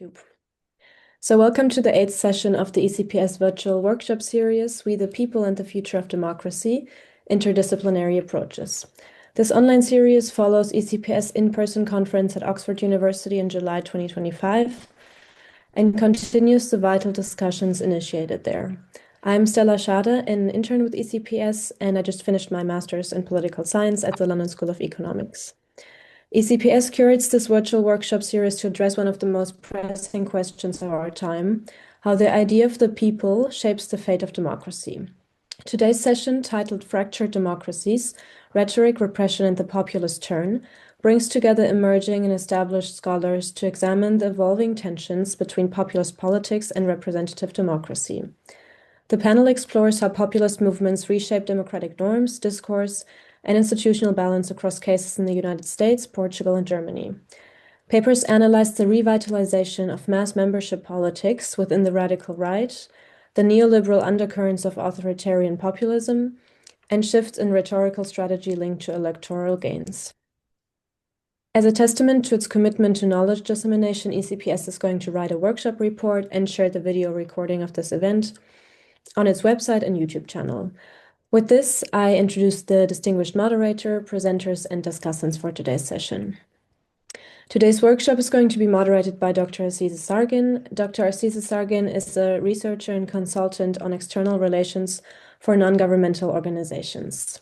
YouTube. So welcome to the 8th session of the ECPS virtual workshop series, We the People and the Future of Democracy, Interdisciplinary Approaches. This online series follows ECPS in-person conference at Oxford University in July 2025 and continues the vital discussions initiated there. I'm Stella Schade, an intern with ECPS, and I just finished my master's in political science at the London School of Economics. ECPS curates this virtual workshop series to address one of the most pressing questions of our time, how the idea of the people shapes the fate of democracy. Today's session, titled Fractured Democracies, Rhetoric, Repression, and the Populist Turn, brings together emerging and established scholars to examine the evolving tensions between populist politics and representative democracy. The panel explores how populist movements reshape democratic norms, discourse, and institutional balance across cases in the United States, Portugal, and Germany. Papers analyze the revitalization of mass membership politics within the radical right, the neoliberal undercurrents of authoritarian populism, and shifts in rhetorical strategy linked to electoral gains. As a testament to its commitment to knowledge dissemination, ECPS is going to write a workshop report and share the video recording of this event on its website and YouTube channel. With this, I introduce the distinguished moderator, presenters, and discussants for today's session. Today's workshop is going to be moderated by Dr. Aziza Sargin. Dr. Aziza Sargin is a researcher and consultant on external relations for non-governmental organizations.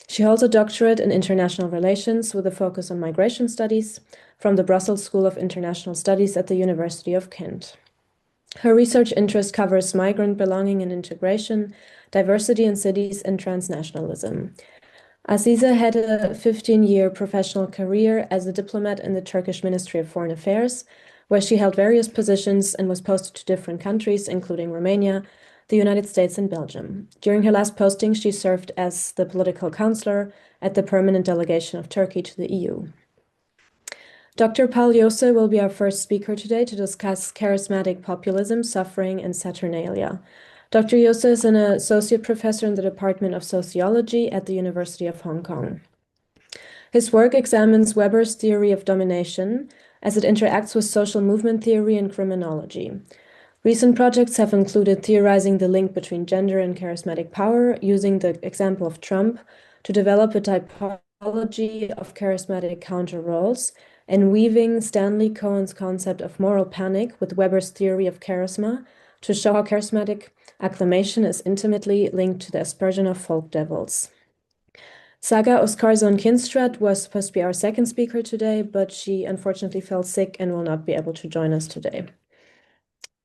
She holds a doctorate in international relations with a focus on migration studies from the Brussels School of International Studies at the University of Kent. Her research interest covers migrant belonging and integration, diversity in cities, and transnationalism. Aziza had a 15-year professional career as a diplomat in the Turkish Ministry of Foreign Affairs, where she held various positions and was posted to different countries, including Romania, the United States, and Belgium. During her last posting, she served as the political counselor at the permanent delegation of Turkey to the EU. Dr. Paul Jose will be our first speaker today to discuss charismatic populism, suffering, and Saturnalia. Dr. Jose is an associate professor in the Department of Sociology at the University of Hong Kong. His work examines Weber's theory of domination as it interacts with social movement theory and criminology. Recent projects have included theorizing the link between gender and charismatic power, using the example of Trump to develop a typology of charismatic counter-roles, and weaving Stanley Cohen's concept of moral panic with Weber's theory of charisma to show how charismatic acclamation is intimately linked to the aspersion of folk devils. Saga Oskarsson-Kinstrad was supposed to be our second speaker today, but she unfortunately fell sick and will not be able to join us today.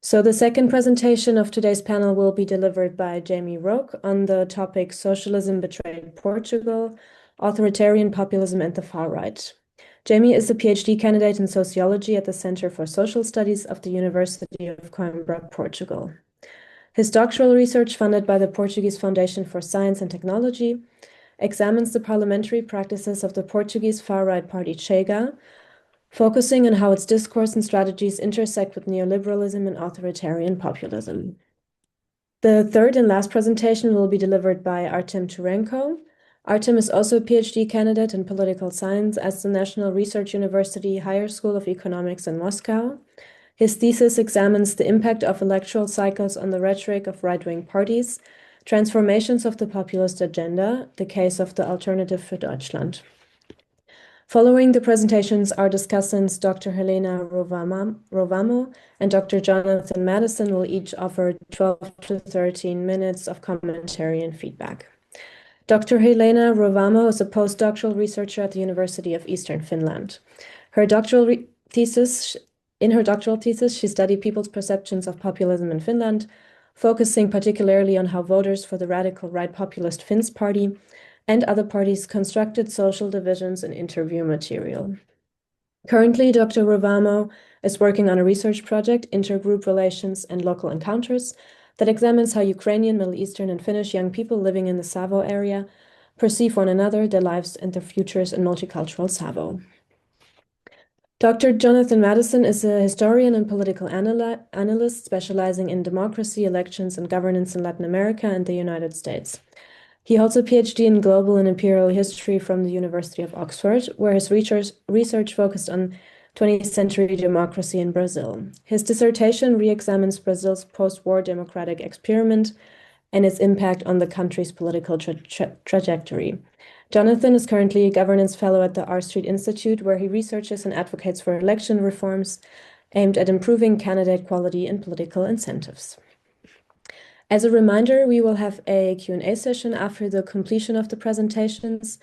So the second presentation of today's panel will be delivered by Jamie Roque on the topic Socialism Betrayed Portugal, Authoritarian Populism and the Far Right. Jamie is a PhD candidate in sociology at the Center for Social Studies of the University of Coimbra, Portugal. His doctoral research, funded by the Portuguese Foundation for Science and Technology, examines the parliamentary practices of the Portuguese far-right party Chega, focusing on how its discourse and strategies intersect with neoliberalism and authoritarian populism. The third and last presentation will be delivered by Artem Turenko. Artem is also a PhD candidate in political science at the National Research University Higher School of Economics in Moscow. His thesis examines the impact of electoral cycles on the rhetoric of right-wing parties, transformations of the populist agenda, the case of the Alternative für Deutschland. Following the presentations, our discussants, Dr. Helena Rovamo and Dr. Jonathan Madison, will each offer 12 to 13 minutes of commentary and feedback. Dr. Helena Rovamo is a postdoctoral researcher at the University of Eastern Finland. In her doctoral thesis, she studied people's perceptions of populism in Finland, focusing particularly on how voters for the radical right populist Finns party and other parties constructed social divisions in interview material. Currently, Dr. Rovamo is working on a research project, Intergroup Relations and Local Encounters, that examines how Ukrainian, Middle Eastern, and Finnish young people living in the Savo area perceive one another, their lives, and their futures in multicultural Savo. Dr. Jonathan Madison is a historian and political analyst specializing in democracy, elections, and governance in Latin America and the United States. He holds a PhD in global and imperial history from the University of Oxford, where his research focused on 20th Century Democracy in Brazil. His dissertation re-examines Brazil's post-war democratic experiment and its impact on the country's political trajectory. Jonathan is currently a governance fellow at the R Street Institute, where he researches and advocates for election reforms aimed at improving candidate quality and political incentives. As a reminder, we will have a Q&A session after the completion of the presentations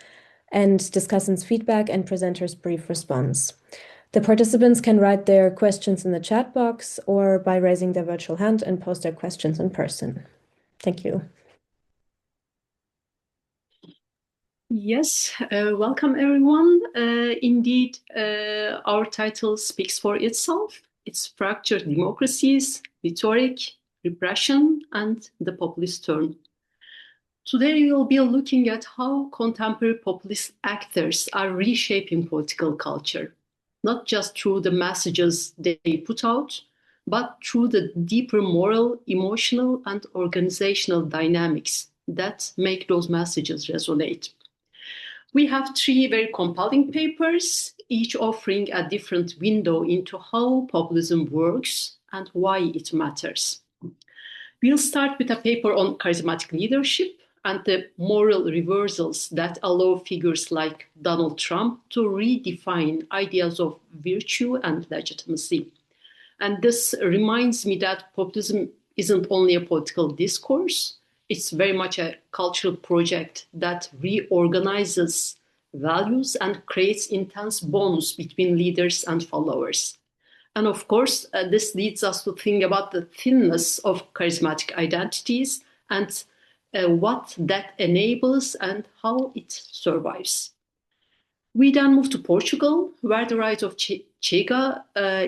and discussants' feedback and presenters' brief response. The participants can write their questions in the chat box or by raising their virtual hand and post their questions in person. Thank you. Yes, welcome everyone. Indeed, our title speaks for itself. It's Fractured Democracies, Rhetoric, Repression, and the Populist Turn. Today we will be looking at how contemporary populist actors are reshaping political culture, not just through the messages they put out, but through the deeper moral, emotional, and organizational dynamics that make those messages resonate. We have three very compelling papers, each offering a different window into how populism works and why it matters. We'll start with a paper on charismatic leadership and the moral reversals that allow figures like Donald Trump to redefine ideas of virtue and legitimacy. And this reminds me that populism isn't only a political discourse, it's very much a cultural project that reorganizes values and creates intense bonds between leaders and followers. And of course, this leads us to think about the thinness of charismatic identities and what that enables and how it survives. We then move to Portugal, where the rise of Chega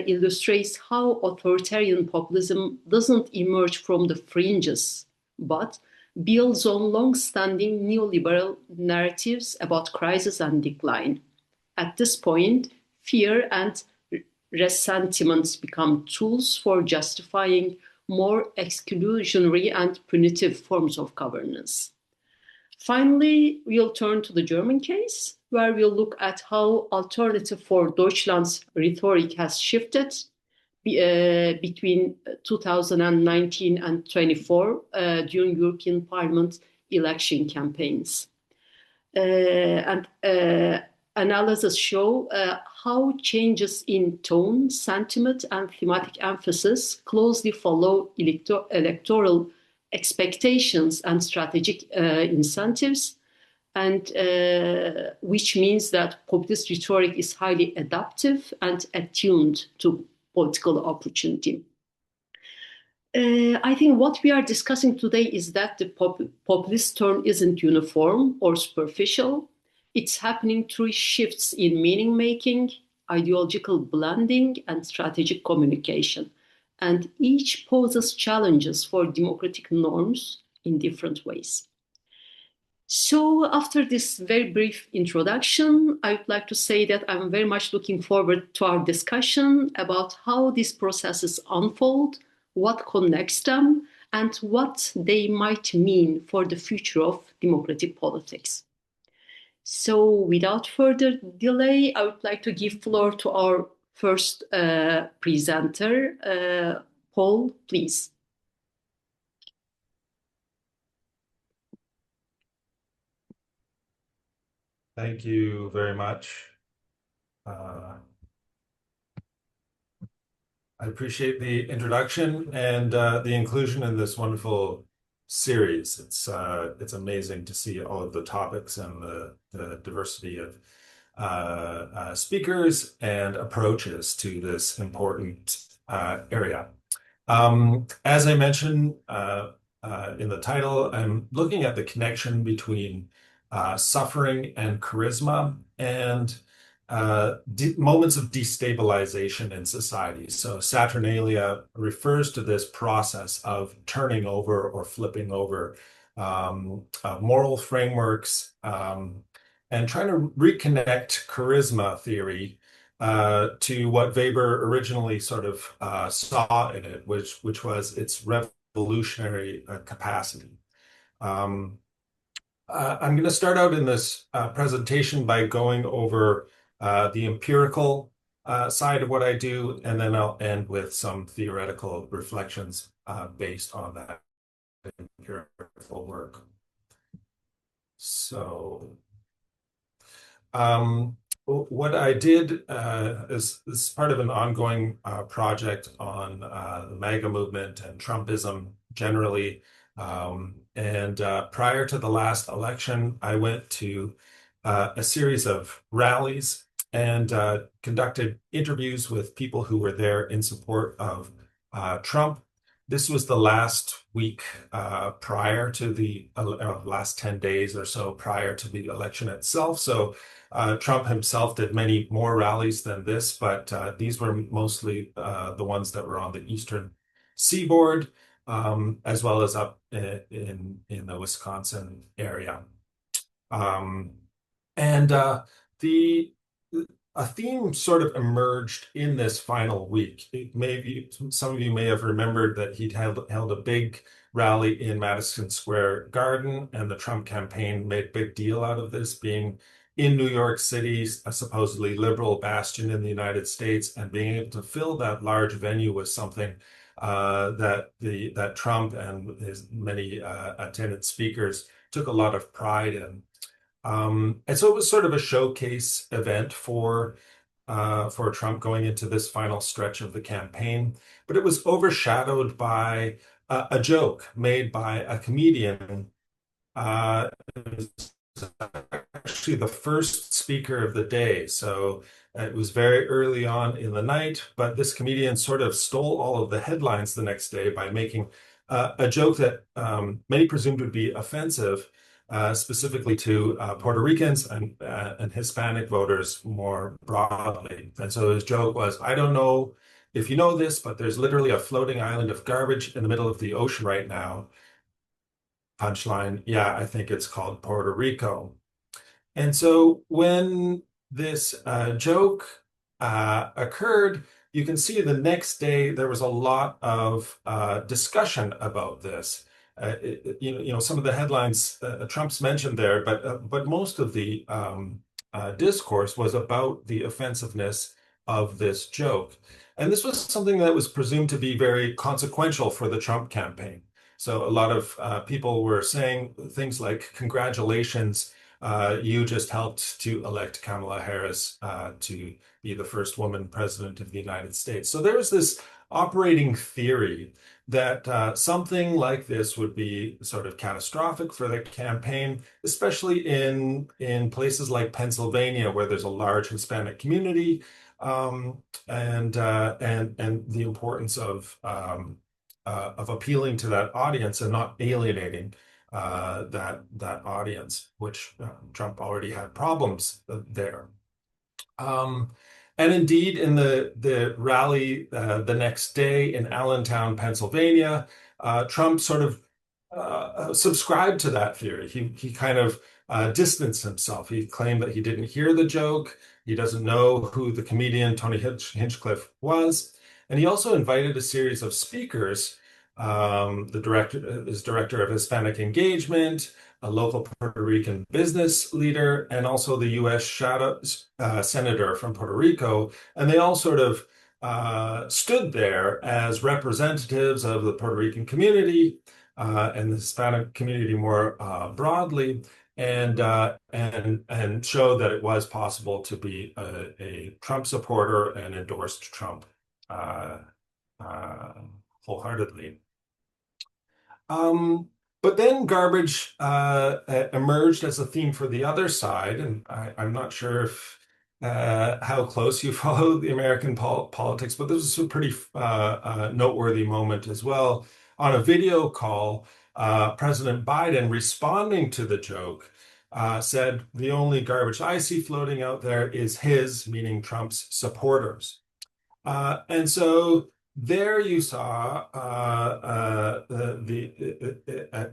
illustrates how authoritarian populism doesn't emerge from the fringes, but builds on long-standing neoliberal narratives about crisis and decline. At this point, fear and resentment become tools for justifying more exclusionary and punitive forms of governance. Finally, we'll turn to the German case, where we'll look at how Alternative for Deutschland's rhetoric has shifted between 2019 and 24 during European Parliament election campaigns. Analysis show how changes in tone, sentiment, and thematic emphasis closely follow electoral expectations and strategic incentives, and which means that populist rhetoric is highly adaptive and attuned to political opportunity. I think what we are discussing today is that the populist turn isn't uniform or superficial. It's happening through shifts in meaning making, ideological blending, and strategic communication. And each poses challenges for democratic norms in different ways. So after this very brief introduction, I would like to say that I'm very much looking forward to our discussion about how these processes unfold, what connects them, and what they might mean for the future of democratic politics. So without further delay, I would like to give floor to our first presenter. Paul, please. Thank you very much. I appreciate the introduction and the inclusion in this wonderful series. It's amazing to see all of the topics and the diversity of speakers and approaches to this important area. As I mentioned in the title, I'm looking at the connection between suffering and charisma and moments of destabilization in society. So Saturnalia refers to this process of turning over or flipping over moral frameworks and trying to reconnect charisma theory to what Weber originally sort of saw in it, which was its revolutionary capacity. I'm going to start out in this presentation by going over the empirical side of what I do, and then I'll end with some theoretical reflections based on that empirical work. So what I did is part of an ongoing project on the MAGA movement and Trumpism generally. And prior to the last election, I went to a series of rallies and conducted interviews with people who were there in support of Trump. This was the last week prior to the last 10 days or so prior to the election itself. So Trump himself did many more rallies than this, but these were mostly the ones that were on the eastern seaboard, as well as up in the Wisconsin area. And a theme sort of emerged in this final week. Maybe some of you may have remembered that he'd held a big rally in Madison Square Garden, and the Trump campaign made a big deal out of this, being in New York City, a supposedly liberal bastion in the United States, and being able to fill that large venue was something that Trump and his many attendant speakers took a lot of pride in. And so it was sort of a showcase event for Trump going into this final stretch of the campaign, but it was overshadowed by a joke made by a comedian. It was actually the first speaker of the day, so it was very early on in the night, but this comedian sort of stole all of the headlines the next day by making a joke that many presumed would be offensive, specifically to Puerto Ricans and Hispanic voters more broadly. And so his joke was, I don't know if you know this, but there's literally a floating island of garbage in the middle of the ocean right now. Punchline, yeah, I think it's called Puerto Rico. And so when this joke occurred, you can see the next day there was a lot of discussion about this. Some of the headlines Trump's mentioned there, but most of the discourse was about the offensiveness of this joke. And this was something that was presumed to be very consequential for the Trump campaign. So a lot of people were saying things like, congratulations, you just helped to elect Kamala Harris to be the first woman president of the United States. So there was this operating theory that something like this would be sort of catastrophic for the campaign, especially in places like Pennsylvania, where there's a large Hispanic community, and the importance of appealing to that audience and not alienating that audience, which Trump already had problems there. And indeed, in the rally the next day in Allentown, Pennsylvania, Trump sort of subscribed to that theory. He kind of distanced himself. He claimed that he didn't hear the joke. He doesn't know who the comedian Tony Hinchcliffe was. And he also invited a series of speakers, his director of Hispanic engagement, a local Puerto Rican business leader, and also the U.S. senator from Puerto Rico. And they all sort of stood there as representatives of the Puerto Rican community and the Hispanic community more broadly, and showed that it was possible to be a Trump supporter and endorsed Trump wholeheartedly. But then garbage emerged as a theme for the other side, and I'm not sure if how close you follow the American politics, but this was a pretty noteworthy moment as well. On a video call, President Biden, responding to the joke, said, "The only garbage I see floating out there is his," meaning Trump's supporters. And so there you saw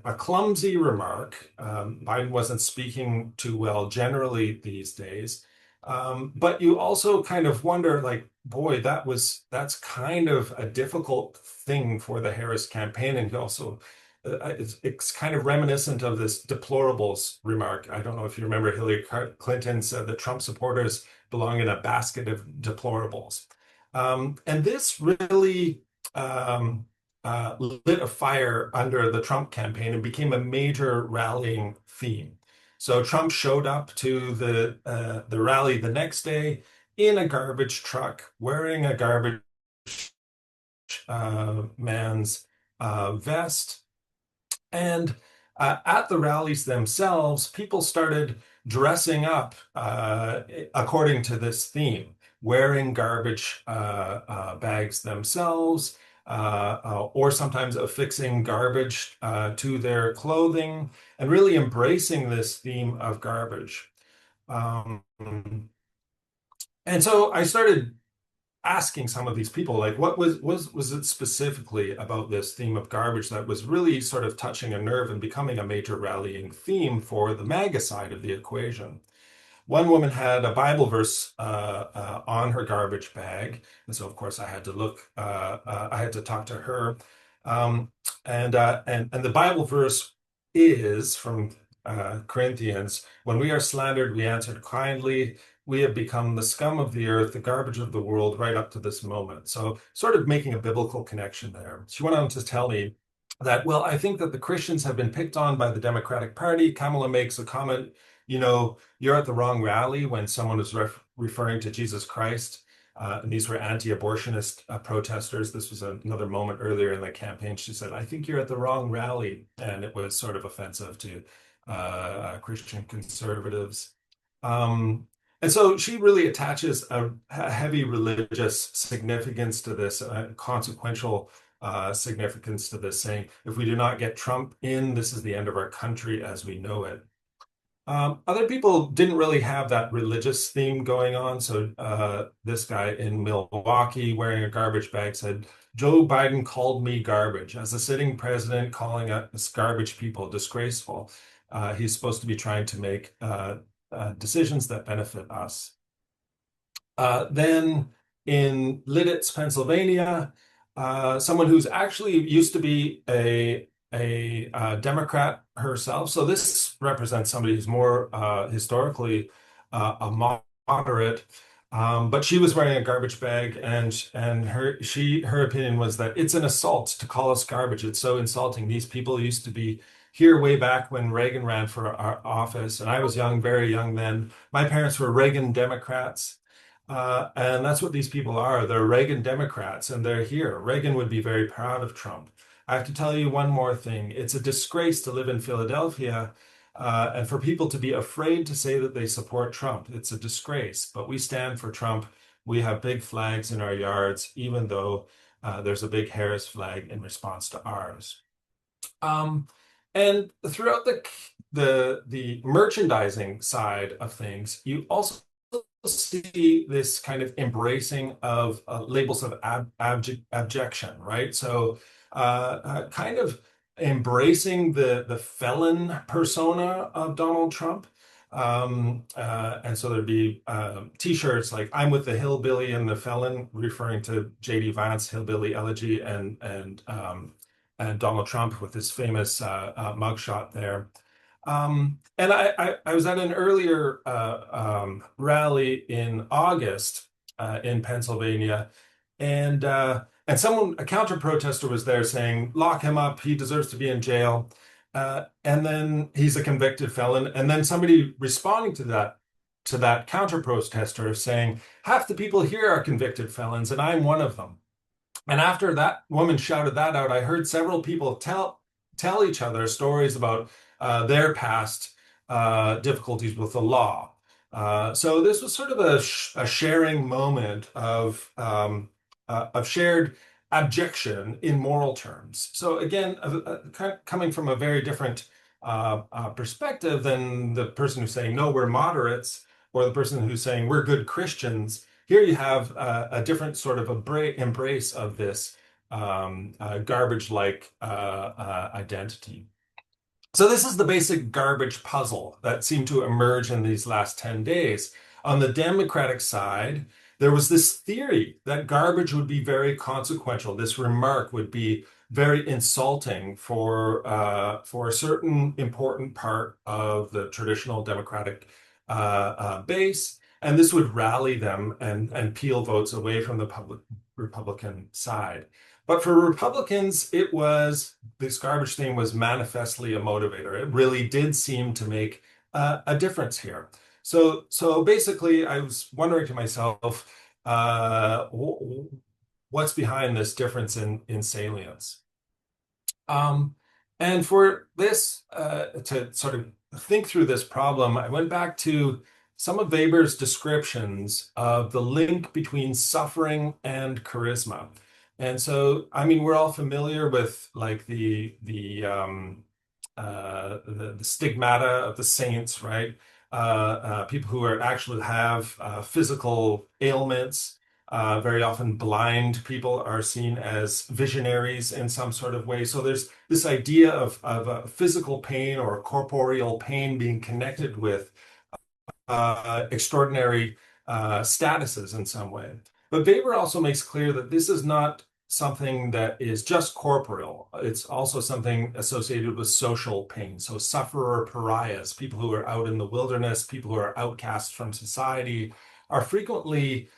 a clumsy remark. Biden wasn't speaking too well generally these days, but you also kind of wonder, like, boy, that's kind of a difficult thing for the Harris campaign, and also it's kind of reminiscent of this deplorables remark. I don't know if you remember Hillary Clinton said that Trump supporters belong in a basket of deplorables. And this really lit a fire under the Trump campaign and became a major rallying theme. So Trump showed up to the rally the next day in a garbage truck, wearing a garbage man's vest. And at the rallies themselves, people started dressing up according to this theme, wearing garbage bags themselves, or sometimes affixing garbage to their clothing, and really embracing this theme of garbage. And so I started asking some of these people, like, what was it specifically about this theme of garbage that was really sort of touching a nerve and becoming a major rallying theme for the MAGA side of the equation? One woman had a Bible verse on her garbage bag, and so of course I had to look. I had to talk to her, and the Bible verse is from Corinthians: "When we are slandered, we answered kindly. We have become the scum of the earth, the garbage of the world, right up to this moment." So, sort of making a biblical connection there. She went on to tell me that, well, I think that the Christians have been picked on by the Democratic Party. Kamala makes a comment, you're at the wrong rally, when someone is referring to Jesus Christ. And these were anti-abortionist protesters. This was another moment earlier in the campaign. She said, I think you're at the wrong rally. And it was sort of offensive to Christian conservatives. And so she really attaches a heavy religious significance to this, consequential significance to this, saying, if we do not get Trump in, this is the end of our country as we know it. Other people didn't really have that religious theme going on. So this guy in Milwaukee wearing a garbage bag said, Joe Biden called me garbage. As a sitting president, calling us garbage people disgraceful. He's supposed to be trying to make decisions that benefit us. Then in Lidditz, Pennsylvania, someone who's actually used to be a Democrat herself. So this represents somebody who's more historically a moderate, but she was wearing a garbage bag, and her opinion was that it's an assault to call us garbage. It's so insulting. These people used to be here way back when Reagan ran for our office, and I was young, very young then. My parents were Reagan Democrats. And that's what these people are. They're Reagan Democrats, and they're here. Reagan would be very proud of Trump. I have to tell you one more thing. It's a disgrace to live in Philadelphia and for people to be afraid to say that they support Trump. It's a disgrace, but we stand for Trump. We have big flags in our yards, even though there's a big Harris flag in response to ours. And throughout the merchandising side of things, you also see this kind of embracing of labels of abjection, right? So kind of embracing the felon persona of Donald Trump. And so there'd be T-shirts like "I'm with the hillbilly and the felon," referring to J.D. Vance, Hillbilly Elegy, and Donald Trump with his famous mugshot there. And I was at an earlier rally in August in Pennsylvania, and a counter protester was there saying, "Lock him up. He deserves to be in jail." And then he's a convicted felon. And then somebody responding to that counter protester saying, "Half the people here are convicted felons, and I'm one of them." And after that woman shouted that out, I heard several people tell each other stories about their past difficulties with the law. So this was sort of a sharing moment of shared abjection in moral terms. So again, coming from a very different perspective than the person who's saying, no, we're moderates, or the person who's saying, we're good Christians. Here you have a different sort of embrace of this garbage-like identity. So this is the basic garbage puzzle that seemed to emerge in these last 10 days. On the Democratic side, there was this theory that garbage would be very consequential. This remark would be very insulting for a certain important part of the traditional Democratic base, and this would rally them and peel votes away from the Republican side. But for Republicans, this garbage thing was manifestly a motivator. It really did seem to make a difference here. So basically, I was wondering to myself, what's behind this difference in salience? And for this, to sort of think through this problem, I went back to some of Weber's descriptions of the link between suffering and charisma. And so, I mean, we're all familiar with like the stigmata of the saints, right? People who are actually have physical ailments. Very often blind people are seen as visionaries in some sort of way. So there's this idea of physical pain or corporeal pain being connected with extraordinary statuses in some way. But Weber also makes clear that this is not something that is just corporeal. It's also something associated with social pain. So sufferer pariahs, people who are out in the wilderness, people who are outcasts from society, are frequently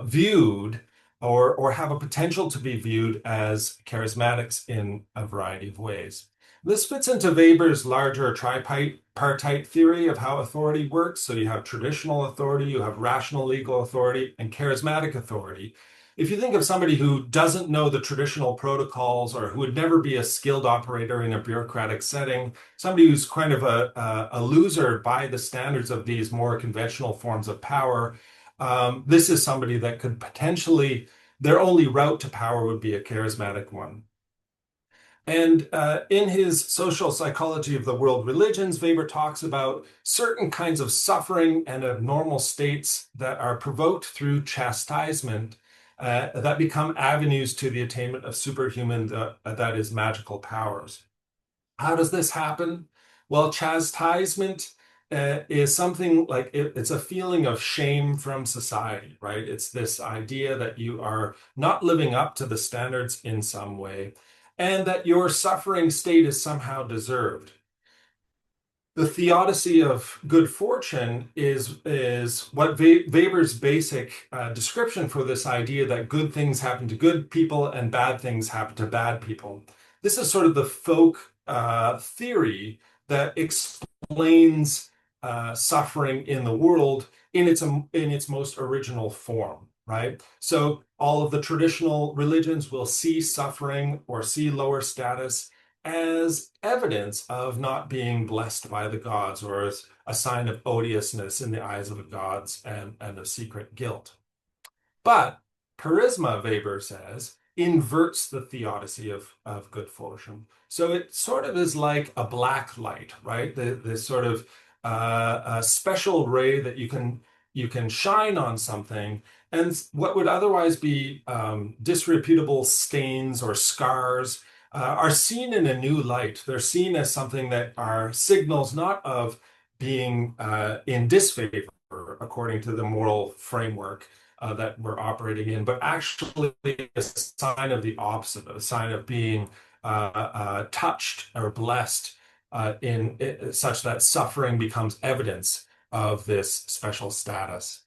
viewed or have a potential to be viewed as charismatics in a variety of ways. This fits into Weber's larger tripartite theory of how authority works. So you have traditional authority, you have rational legal authority, and charismatic authority. If you think of somebody who doesn't know the traditional protocols or who would never be a skilled operator in a bureaucratic setting, somebody who's kind of a loser by the standards of these more conventional forms of power, this is somebody that could potentially, their only route to power would be a charismatic one. And in his Social Psychology of the World Religions, Weber talks about certain kinds of suffering and abnormal states that are provoked through chastisement that become avenues to the attainment of superhuman, that is, magical powers. How does this happen? Well, chastisement is something like it's a feeling of shame from society, right? It's this idea that you are not living up to the standards in some way, and that your suffering state is somehow deserved. The theodicy of good fortune is what Weber's basic description for this idea that good things happen to good people and bad things happen to bad people. This is sort of the folk theory that explains suffering in the world in its most original form, right? So all of the traditional religions will see suffering or see lower status as evidence of not being blessed by the gods, or as a sign of odiousness in the eyes of the gods and of secret guilt. But charisma, Weber says, inverts the theodicy of good fortune. So it sort of is like a black light, right? This sort of a special ray that you can shine on something, and what would otherwise be disreputable stains or scars are seen in a new light. They're seen as something that are signals not of being in disfavor according to the moral framework that we're operating in, but actually a sign of the opposite, a sign of being touched or blessed in such that suffering becomes evidence of this special status.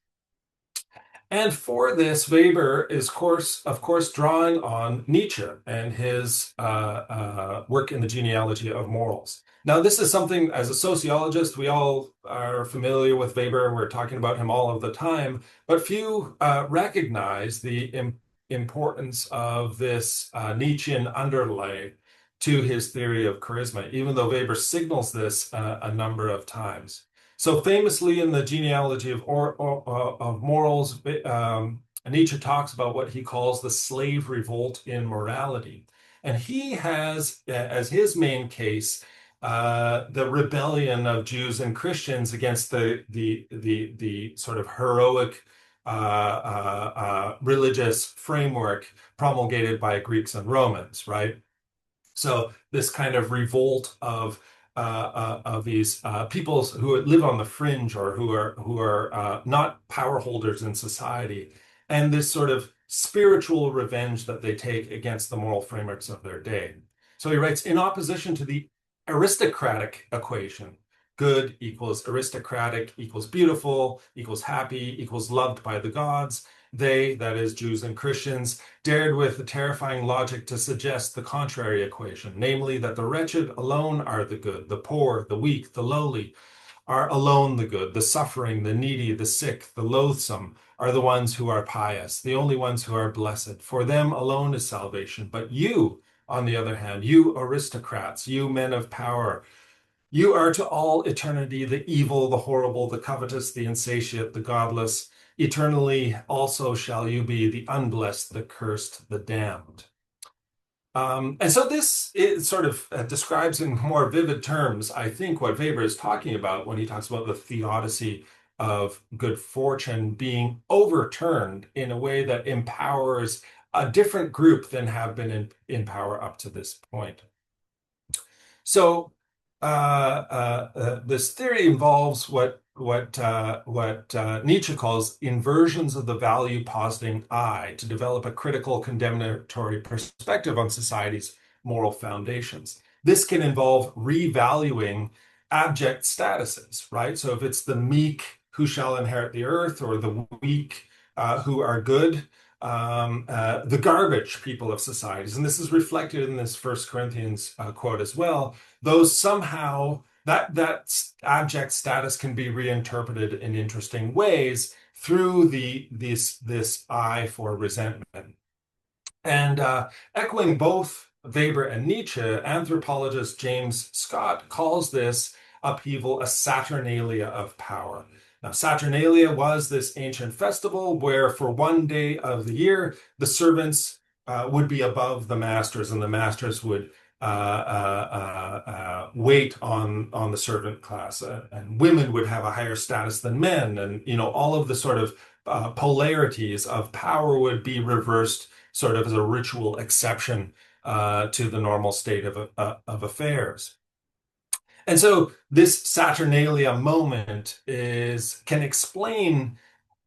And for this, Weber is, of course, drawing on Nietzsche and his work in the genealogy of morals. Now, this is something, as a sociologist, we all are familiar with Weber, and we're talking about him all of the time, but few recognize the importance of this Nietzschean underlay to his theory of charisma, even though Weber signals this a number of times. So famously in the genealogy of morals, Nietzsche talks about what he calls the slave revolt in morality. And he has, as his main case, the rebellion of Jews and Christians against the sort of heroic religious framework promulgated by Greeks and Romans, right? So this kind of revolt of of these peoples who live on the fringe or who are not power holders in society, and this sort of spiritual revenge that they take against the moral frameworks of their day. So he writes, in opposition to the aristocratic equation, good equals aristocratic equals beautiful equals happy equals loved by the gods, they, that is Jews and Christians, dared with the terrifying logic to suggest the contrary equation, namely that the wretched alone are the good, the poor, the weak, the lowly are alone the good, the suffering, the needy, the sick, the loathsome are the ones who are pious, the only ones who are blessed. For them alone is salvation. But you, on the other hand, you aristocrats, you men of power, you are to all eternity the evil, the horrible, the covetous, the insatiate, the godless. Eternally also shall you be the unblessed, the cursed, the damned. And so this sort of describes in more vivid terms, I think, what Weber is talking about when he talks about the theodicy of good fortune being overturned in a way that empowers a different group than have been in power up to this point. So this theory involves what Nietzsche calls inversions of the value positing I to develop a critical condemnatory perspective on society's moral foundations. This can involve revaluing abject statuses, right? So if it's the meek who shall inherit the earth, or the weak who are good, the garbage people of societies, and this is reflected in this 1 Corinthians quote as well, those somehow that abject status can be reinterpreted in interesting ways through this eye for resentment. And echoing both Weber and Nietzsche, anthropologist James Scott calls this upheaval a Saturnalia of power. Now, Saturnalia was this ancient festival where for one day of the year, the servants would be above the masters, and the masters would wait on the servant class, and women would have a higher status than men, and all of the sort of polarities of power would be reversed, sort of as a ritual exception to the normal state of affairs. And so this Saturnalia moment can explain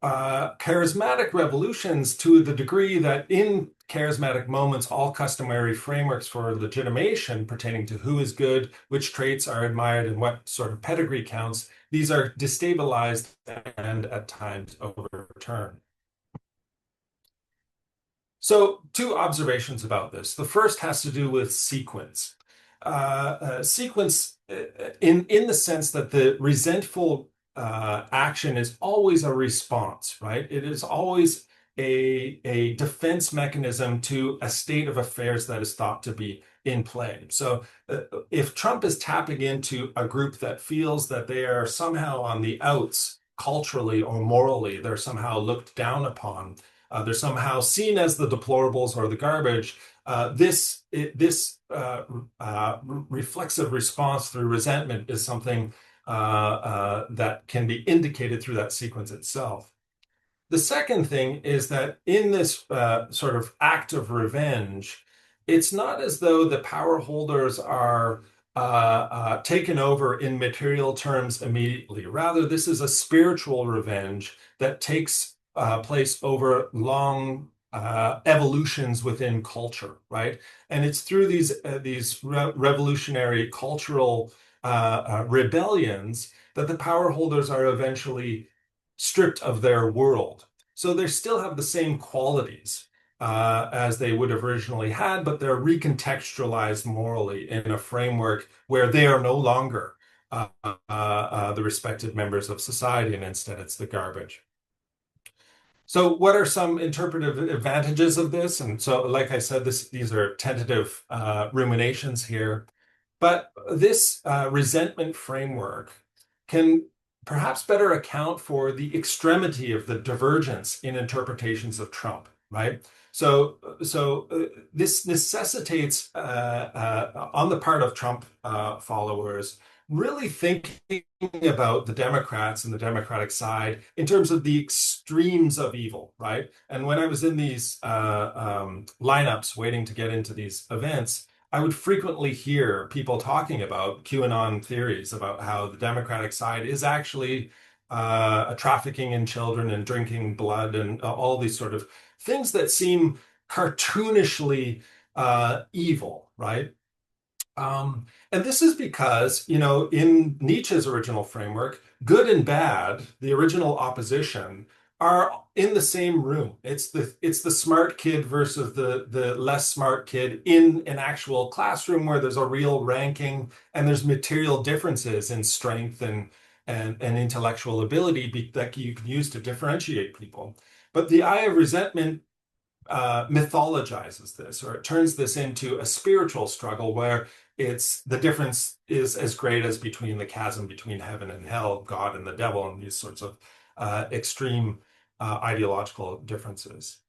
charismatic revolutions to the degree that in charismatic moments, all customary frameworks for legitimation pertaining to who is good, which traits are admired, and what sort of pedigree counts, these are destabilized and at times overturned. So 2 observations about this. The first has to do with sequence. Sequence in the sense that the resentful action is always a response, right? It is always a defense mechanism to a state of affairs that is thought to be in play. So if Trump is tapping into a group that feels that they are somehow on the outs culturally or morally, they're somehow looked down upon, they're somehow seen as the deplorables or the garbage, this reflexive response through resentment is something that can be indicated through that sequence itself. The second thing is that in this sort of act of revenge, it's not as though the power holders are taken over in material terms immediately. Rather, this is a spiritual revenge that takes place over long evolutions within culture, right? And it's through these revolutionary cultural rebellions that the power holders are eventually stripped of their world. So they still have the same qualities as they would have originally had, but they're recontextualized morally in a framework where they are no longer the respected members of society, and instead it's the garbage. So what are some interpretive advantages of this? And so, like I said, these are tentative ruminations here. But this resentment framework can perhaps better account for the extremity of the divergence in interpretations of Trump, right? So this necessitates, on the part of Trump followers, really thinking about the Democrats and the Democratic side in terms of the extremes of evil, right? And when I was in these lineups waiting to get into these events, I would frequently hear people talking about QAnon theories about how the Democratic side is actually trafficking in children and drinking blood and all these sort of things that seem cartoonishly evil, right? And this is because, in Nietzsche's original framework, good and bad, the original opposition, are in the same room. It's the smart kid versus the less smart kid in an actual classroom where there's a real ranking and there's material differences in strength and intellectual ability that you can use to differentiate people. But the eye of resentment mythologizes this, or it turns this into a spiritual struggle where the difference is as great as between the chasm between heaven and hell, God and the devil, and these sorts of extreme ideological differences.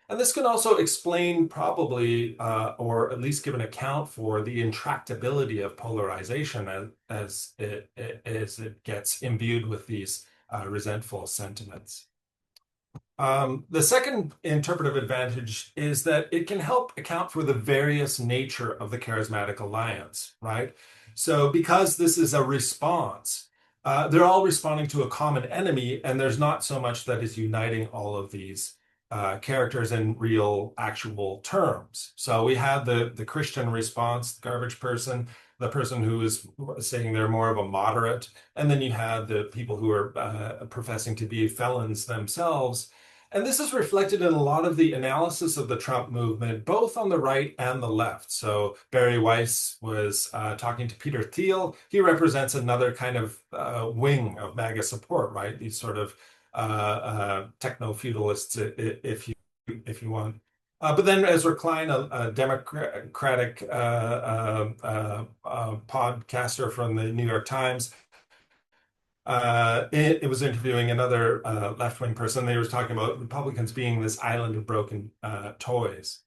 And this can also explain probably, or at least give an account for the intractability of polarization as it gets imbued with these resentful sentiments. The second interpretive advantage is that it can help account for the various nature of the charismatic alliance, right? So because this is a response, they're all responding to a common enemy, and there's not so much that is uniting all of these characters in real, actual terms. So we had the Christian response, the garbage person, the person who is saying they're more of a moderate, and then you had the people who are professing to be felons themselves. And this is reflected in a lot of the analysis of the Trump movement, both on the right and the left. So Barry Weiss was talking to Peter Thiel. He represents another kind of wing of MAGA support, right? These sort of techno-feudalists, if you want. But then Ezra Klein, a Democratic podcaster from the New York Times, it was interviewing another left-wing person. They were talking about Republicans being this island of broken toys.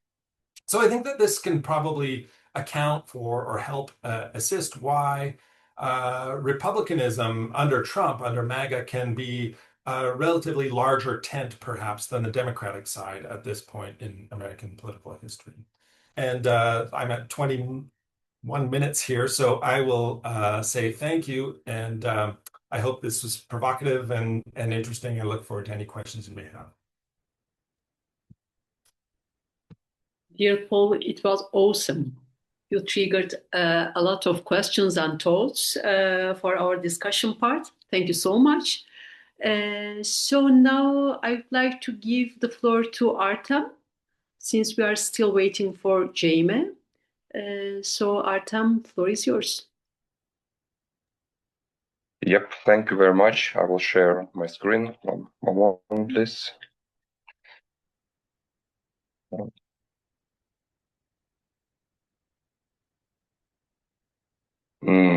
So I think that this can probably account for or help assist why Republicanism under Trump, under MAGA, can be a relatively larger tent, perhaps, than the Democratic side at this point in American political history. And I'm at 21 minutes here, so I will say thank you. And I hope this was provocative and interesting. I look forward to any questions you may have. Dear Paul, it was awesome. You triggered a lot of questions and thoughts for our discussion part. Thank you so much. So now I'd like to give the floor to Artem, since we are still waiting for Jaime. So Artem, floor is yours. Yep, thank you very much. I will share my screen. One moment, please.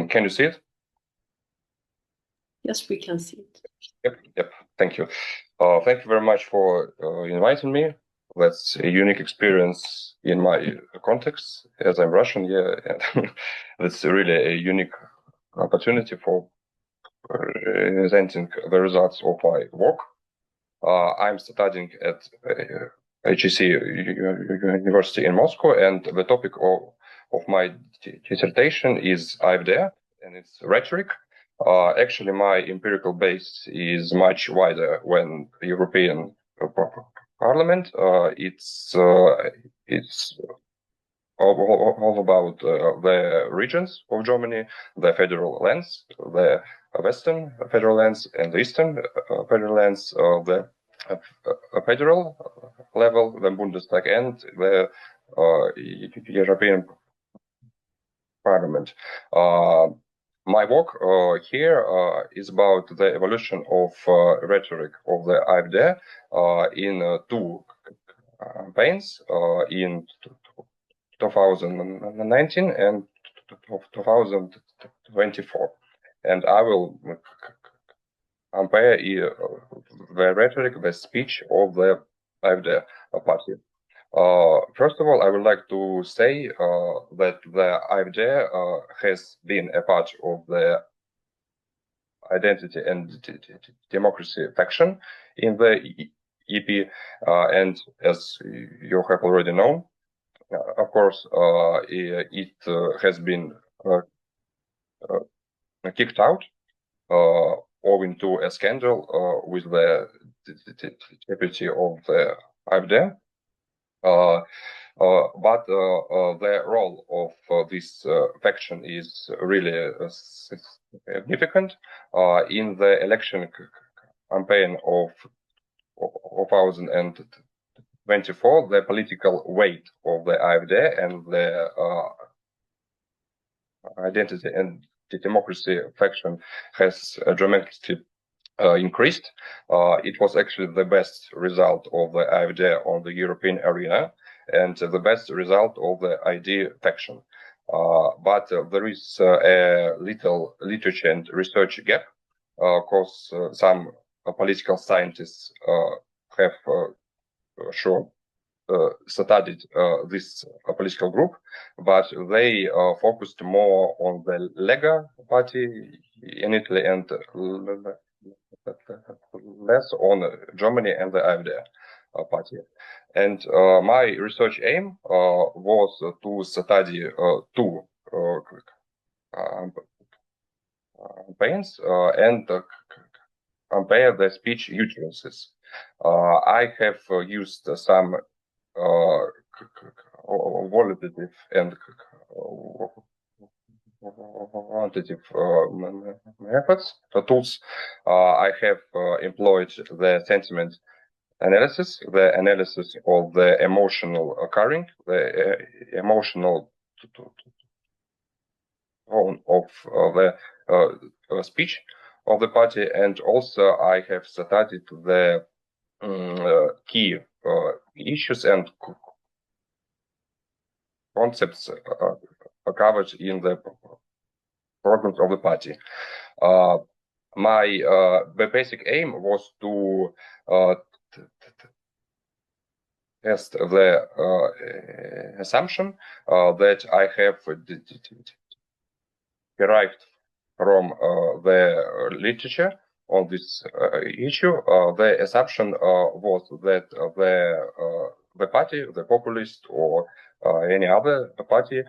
Can you see it? Yes, we can see it. Yep. Thank you. Thank you very much for inviting me. That's a unique experience in my context, as I'm Russian, and that's really a unique opportunity for presenting the results of my work. I'm studying at HEC University in Moscow, and the topic of my dissertation is AfD, and it's rhetoric. Actually, my empirical base is much wider when the European Parliament. It's all about the regions of Germany, the federal lands, the Western federal lands, and the Eastern federal lands, the federal level, the Bundestag, and the European Parliament. My work here is about the evolution of rhetoric of the AfD in two campaigns in 2019 and 2024. And I will compare the rhetoric, the speech of the AfD party. First of all, I would like to say that the AfD has been a part of the identity and democracy faction in the EP, and as you have already known, of course, it has been kicked out owing to a scandal with the deputy of the AfD. But the role of this faction is really significant. In the election campaign of 2024, the political weight of the AfD and the identity and the democracy faction has dramatically increased. It was actually the best result of the AfD on the European arena and the best result of the ID faction. But there is a little literature and research gap, because some political scientists have studied this political group, but they focused more on the Lega party in Italy and less on Germany and the AfD party. And my research aim was to study two campaigns and compare the speech utterances. I have used some qualitative and quantitative methods, tools. I have employed the sentiment analysis, the analysis of the emotional occurring, the emotional tone of the speech of the party, and also I have studied the key issues and concepts covered in the programs of the party. My basic aim was to test the assumption that I have derived from the literature on this issue. The assumption was that the party, the populist or any other party,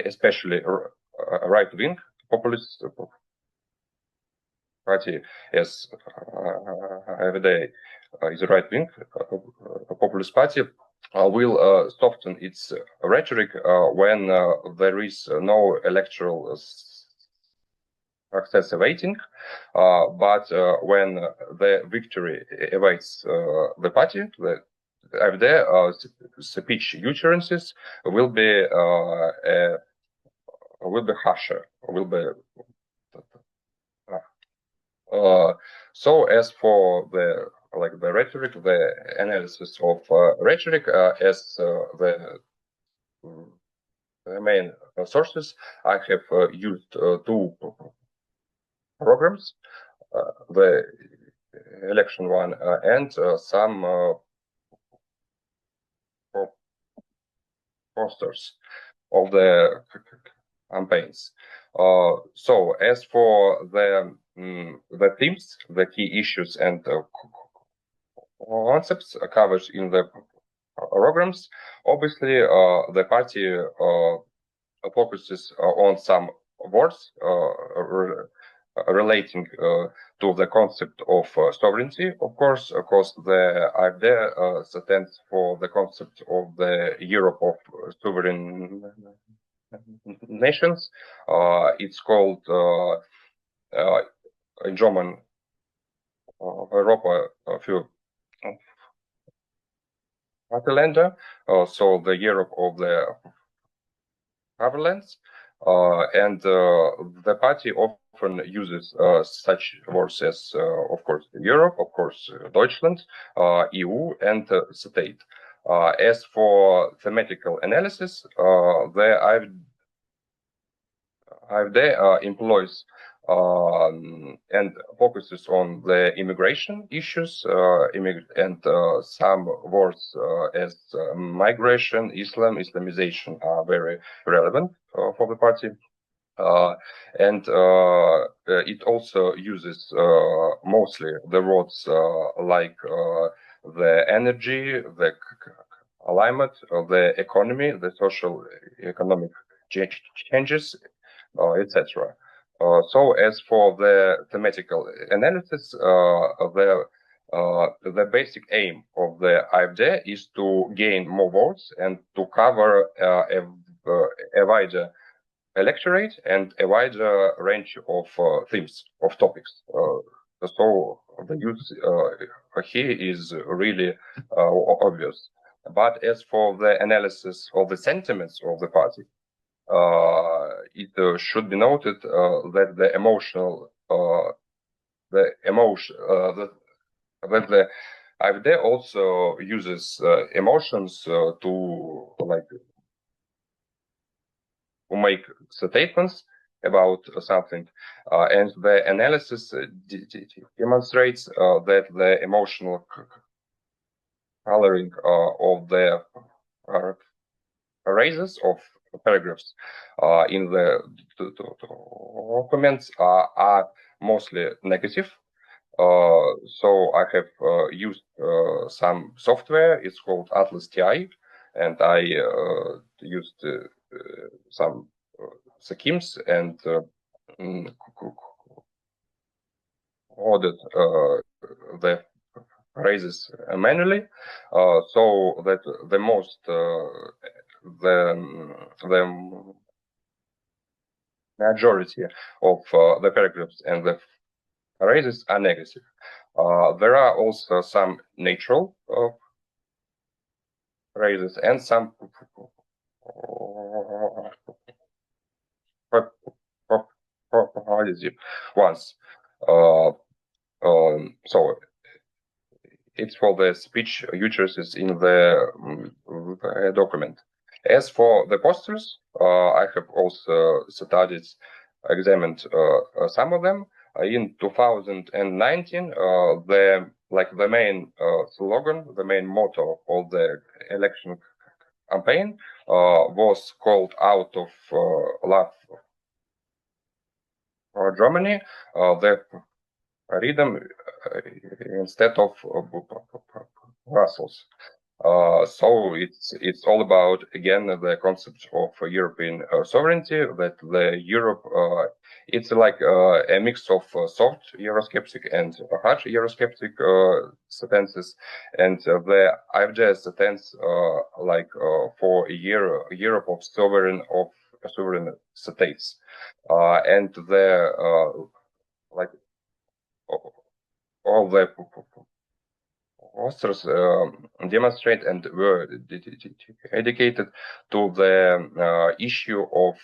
especially right-wing populist party, as AfD is a right-wing populist party, will soften its rhetoric when there is no electoral success awaiting, but when the victory awaits the party, the AfD speech utterances will be harsher, will be. So as for the rhetoric, the analysis of rhetoric as the main sources, I have used two programs, the election one and some posters of the campaigns. So as for the themes, the key issues and concepts covered in the programs, obviously the party focuses on some words relating to the concept of sovereignty, of course, because the AfD stands for the concept of the Europe of sovereign nations. It's called in German Europa für Vaterländer, so the Europe of the fatherlands, and the party often uses such words as, of course, Europe, of course, Deutschland, EU, and state. As for thematical analysis, the AfD employs and focuses on the immigration issues and some words as migration, Islamization are very relevant for the party. And it also uses mostly the words like the energy, the alignment of the economy, the social economic changes, etc. So as for the thematical analysis, the basic aim of the AfD is to gain more votes and to cover a wider electorate and a wider range of themes, of topics. So the use here is really obvious. But as for the analysis of the sentiments of the party, it should be noted that the AfD also uses emotions to make statements about something, and the analysis demonstrates that the emotional coloring of the phrases of paragraphs in the documents are mostly negative. So I have used some software. It's called Atlas TI, and I used some schemes and ordered the phrases manually, so that the majority of the paragraphs and the phrases are negative. There are also some natural phrases and some positive ones. So it's for the speech uses in the document. As for the posters, I have also examined some of them. In 2019, the main slogan, the main motto of the election campaign was called "Out of Love for Germany." The rhythm instead of Brussels. So it's all about, again, the concept of European sovereignty, that the Europe, it's like a mix of soft Eurosceptic and hard Eurosceptic sentences, and the AfD sentence for a Europe of sovereign states, and the all the authors demonstrate and were dedicated to the issue of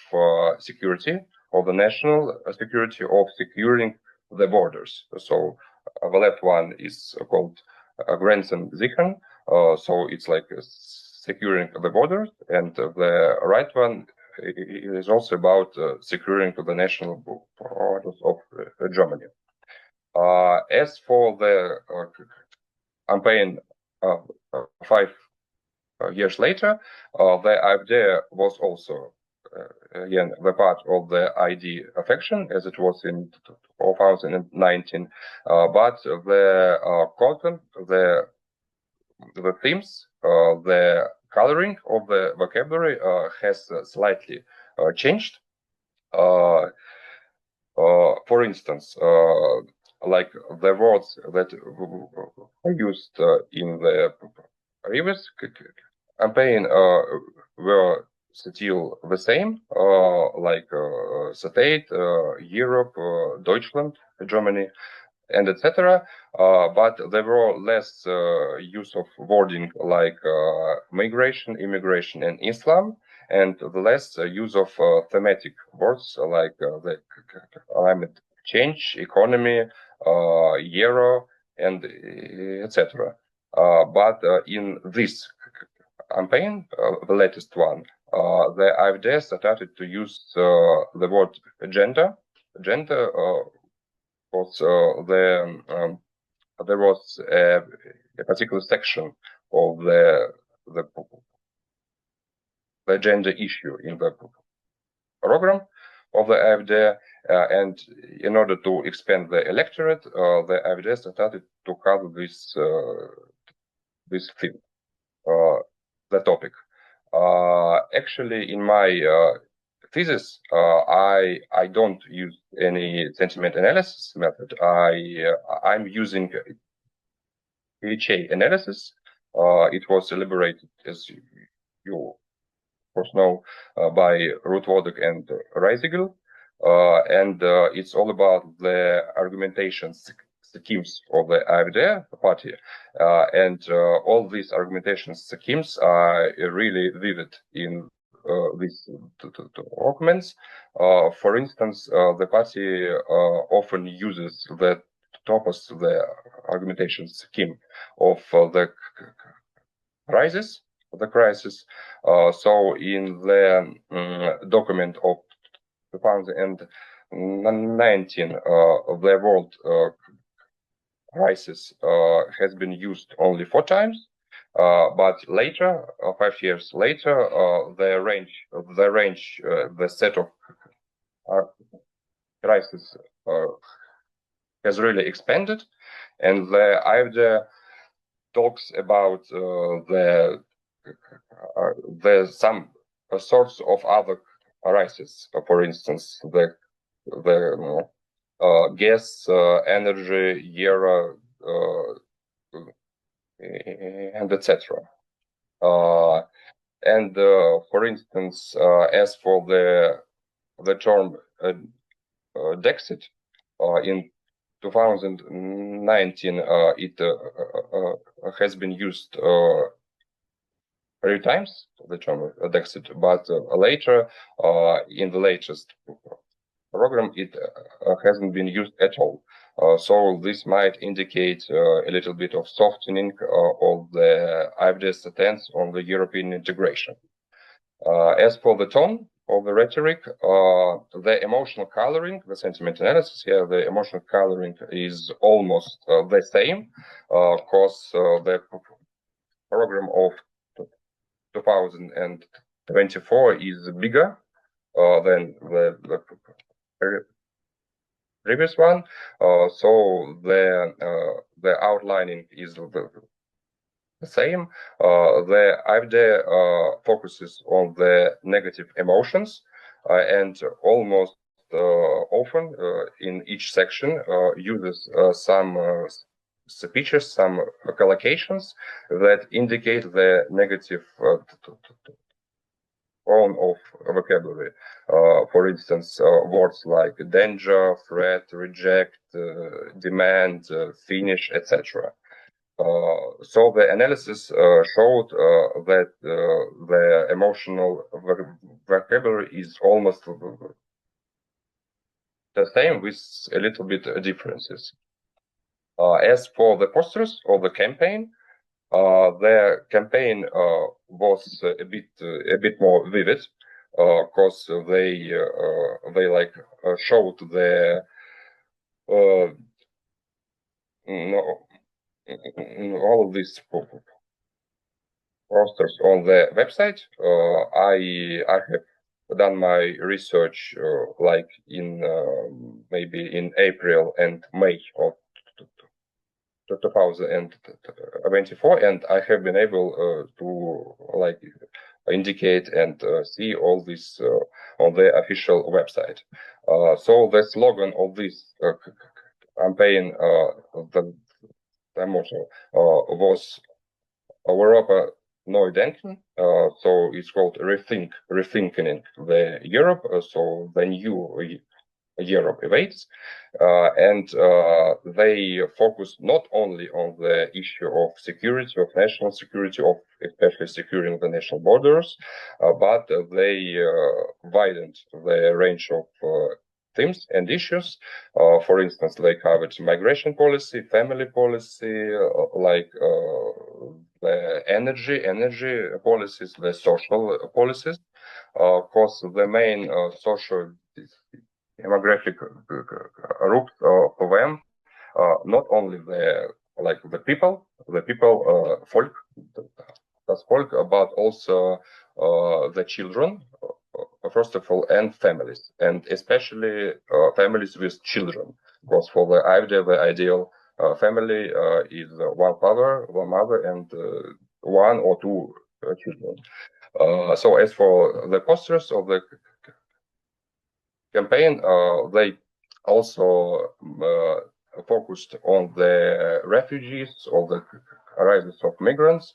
security, of the national security, of securing the borders. So the left one is called Grenzen sichern, so it's like securing the borders, and the right one is also about securing the national borders of Germany. As for the campaign 5 years later, the AfD was also again the part of the ID affection, as it was in 2019, but the content, the themes, the coloring of the vocabulary has slightly changed. For instance, like the words that are used in the previous campaign were still the same, like state, Europe, Deutschland, Germany, and etc. But there were less use of wording like migration, immigration, and Islam, and the less use of thematic words like the climate change, economy, euro, and etc. But in this campaign, the latest one, the AfD started to use the word gender. Gender was there was a particular section of the gender issue in the program of the AfD, and in order to expand the electorate, the AfD started to cover this theme. the topic. Actually, in my thesis, I don't use any sentiment analysis method. I'm using PHA analysis. It was elaborated, as you of course know, by Rhetoric and Reisiger, and it's all about the argumentation schemes of the AfD party, and all these argumentation schemes are really vivid in these documents. For instance, the party often uses the topos, the argumentation scheme of the crisis. So in the document of 2019, the world crisis has been used only 4 times, but later, 5 years later, the set of crisis has really expanded, and the AfD talks about the some sorts of other crises. For instance, the gas, energy, era, and etc. And for instance, as for the term Dexit, in 2019, it has been used 3 times, the term Dexit, but later, in the latest program, it hasn't been used at all. So this might indicate a little bit of softening of the AfD's stance on the European integration. As for the tone of the rhetoric, the emotional coloring, the sentiment analysis here, the emotional coloring is almost the same, because the program of 2024 is bigger than the previous one, so the outlining is the same. The AfD focuses on the negative emotions, and almost often in each section uses some speeches, some collocations that indicate the negative tone of vocabulary. For instance, words like danger, threat, reject, demand, finish, etc. So the analysis showed that the emotional vocabulary is almost the same, with a little bit differences. As for the posters of the campaign was a bit more vivid, because they like showed the all of these posters on the website. I have done my research like in maybe in April and May of 2024, and I have been able to like indicate and see all this on the official website. So the slogan of this campaign, the motto, was Europa Neu Denken, so it's called rethinking the Europe, so the new Europe awaits, and they focus not only on the issue of security, of national security, of especially securing the national borders, but they widened the range of themes and issues. For instance, they covered migration policy, family policy, like the energy policies, the social policies. Of course, the main social demographic groups for them, not only the people, folk, das Volk, but also the children, first of all, and families, and especially families with children, because for the AfD, the ideal family is one father, one mother, and 1 or 2 children. So as for the posters of the campaign, they also focused on the refugees or the arises of migrants.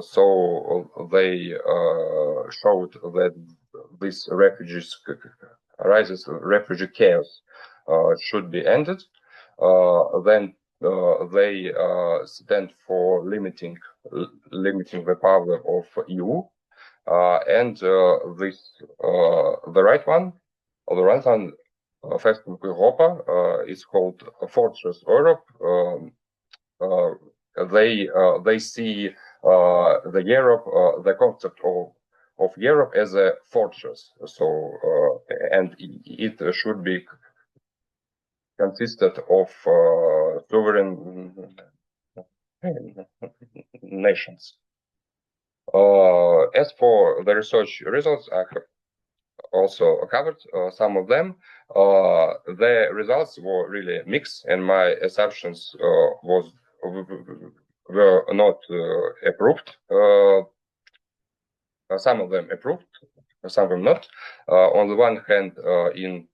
So they showed that these refugees arises refugee chaos should be ended. Then they stand for limiting the power of EU, and this the right one, Festung Europa, is called Fortress Europe. They see the Europe, the concept of Europe as a fortress. So and it should be consisted of sovereign nations. As for the research results, I have also covered some of them. The results were really mixed, and my assumptions were not approved. Some of them approved, some of them not. On the one hand, in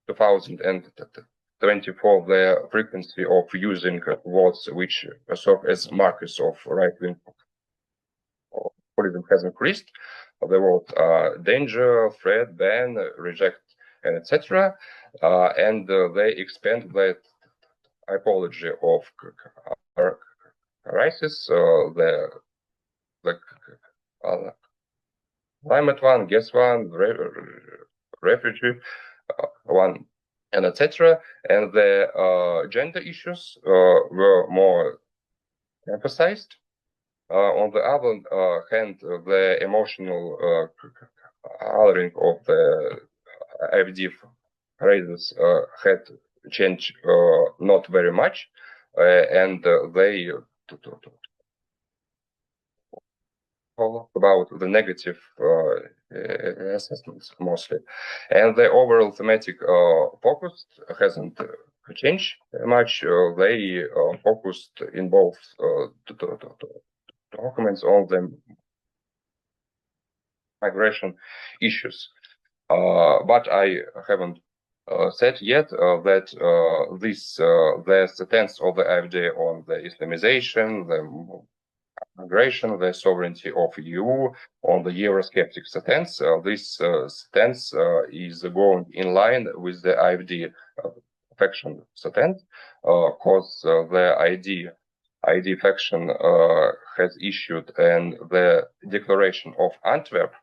2024, the frequency of using words which serve as markers of right-wing populism has increased. The word danger, threat, ban, reject, and etc. And they expand that typology of crisis, the climate one, gas one, refugee one, and etc. And the gender issues were more emphasized. On the other hand, the emotional coloring of the IFD phrases had changed not very much, and they talk about the negative assessments mostly, and the overall thematic focus hasn't changed much. They focused in both documents on the migration issues, but I haven't said yet that the stance of the AfD on the Islamization, the migration, the sovereignty of EU, on the Eurosceptic stance, this stance is going in line with the AfD faction stance, because the ID faction has issued and the Declaration of Antwerp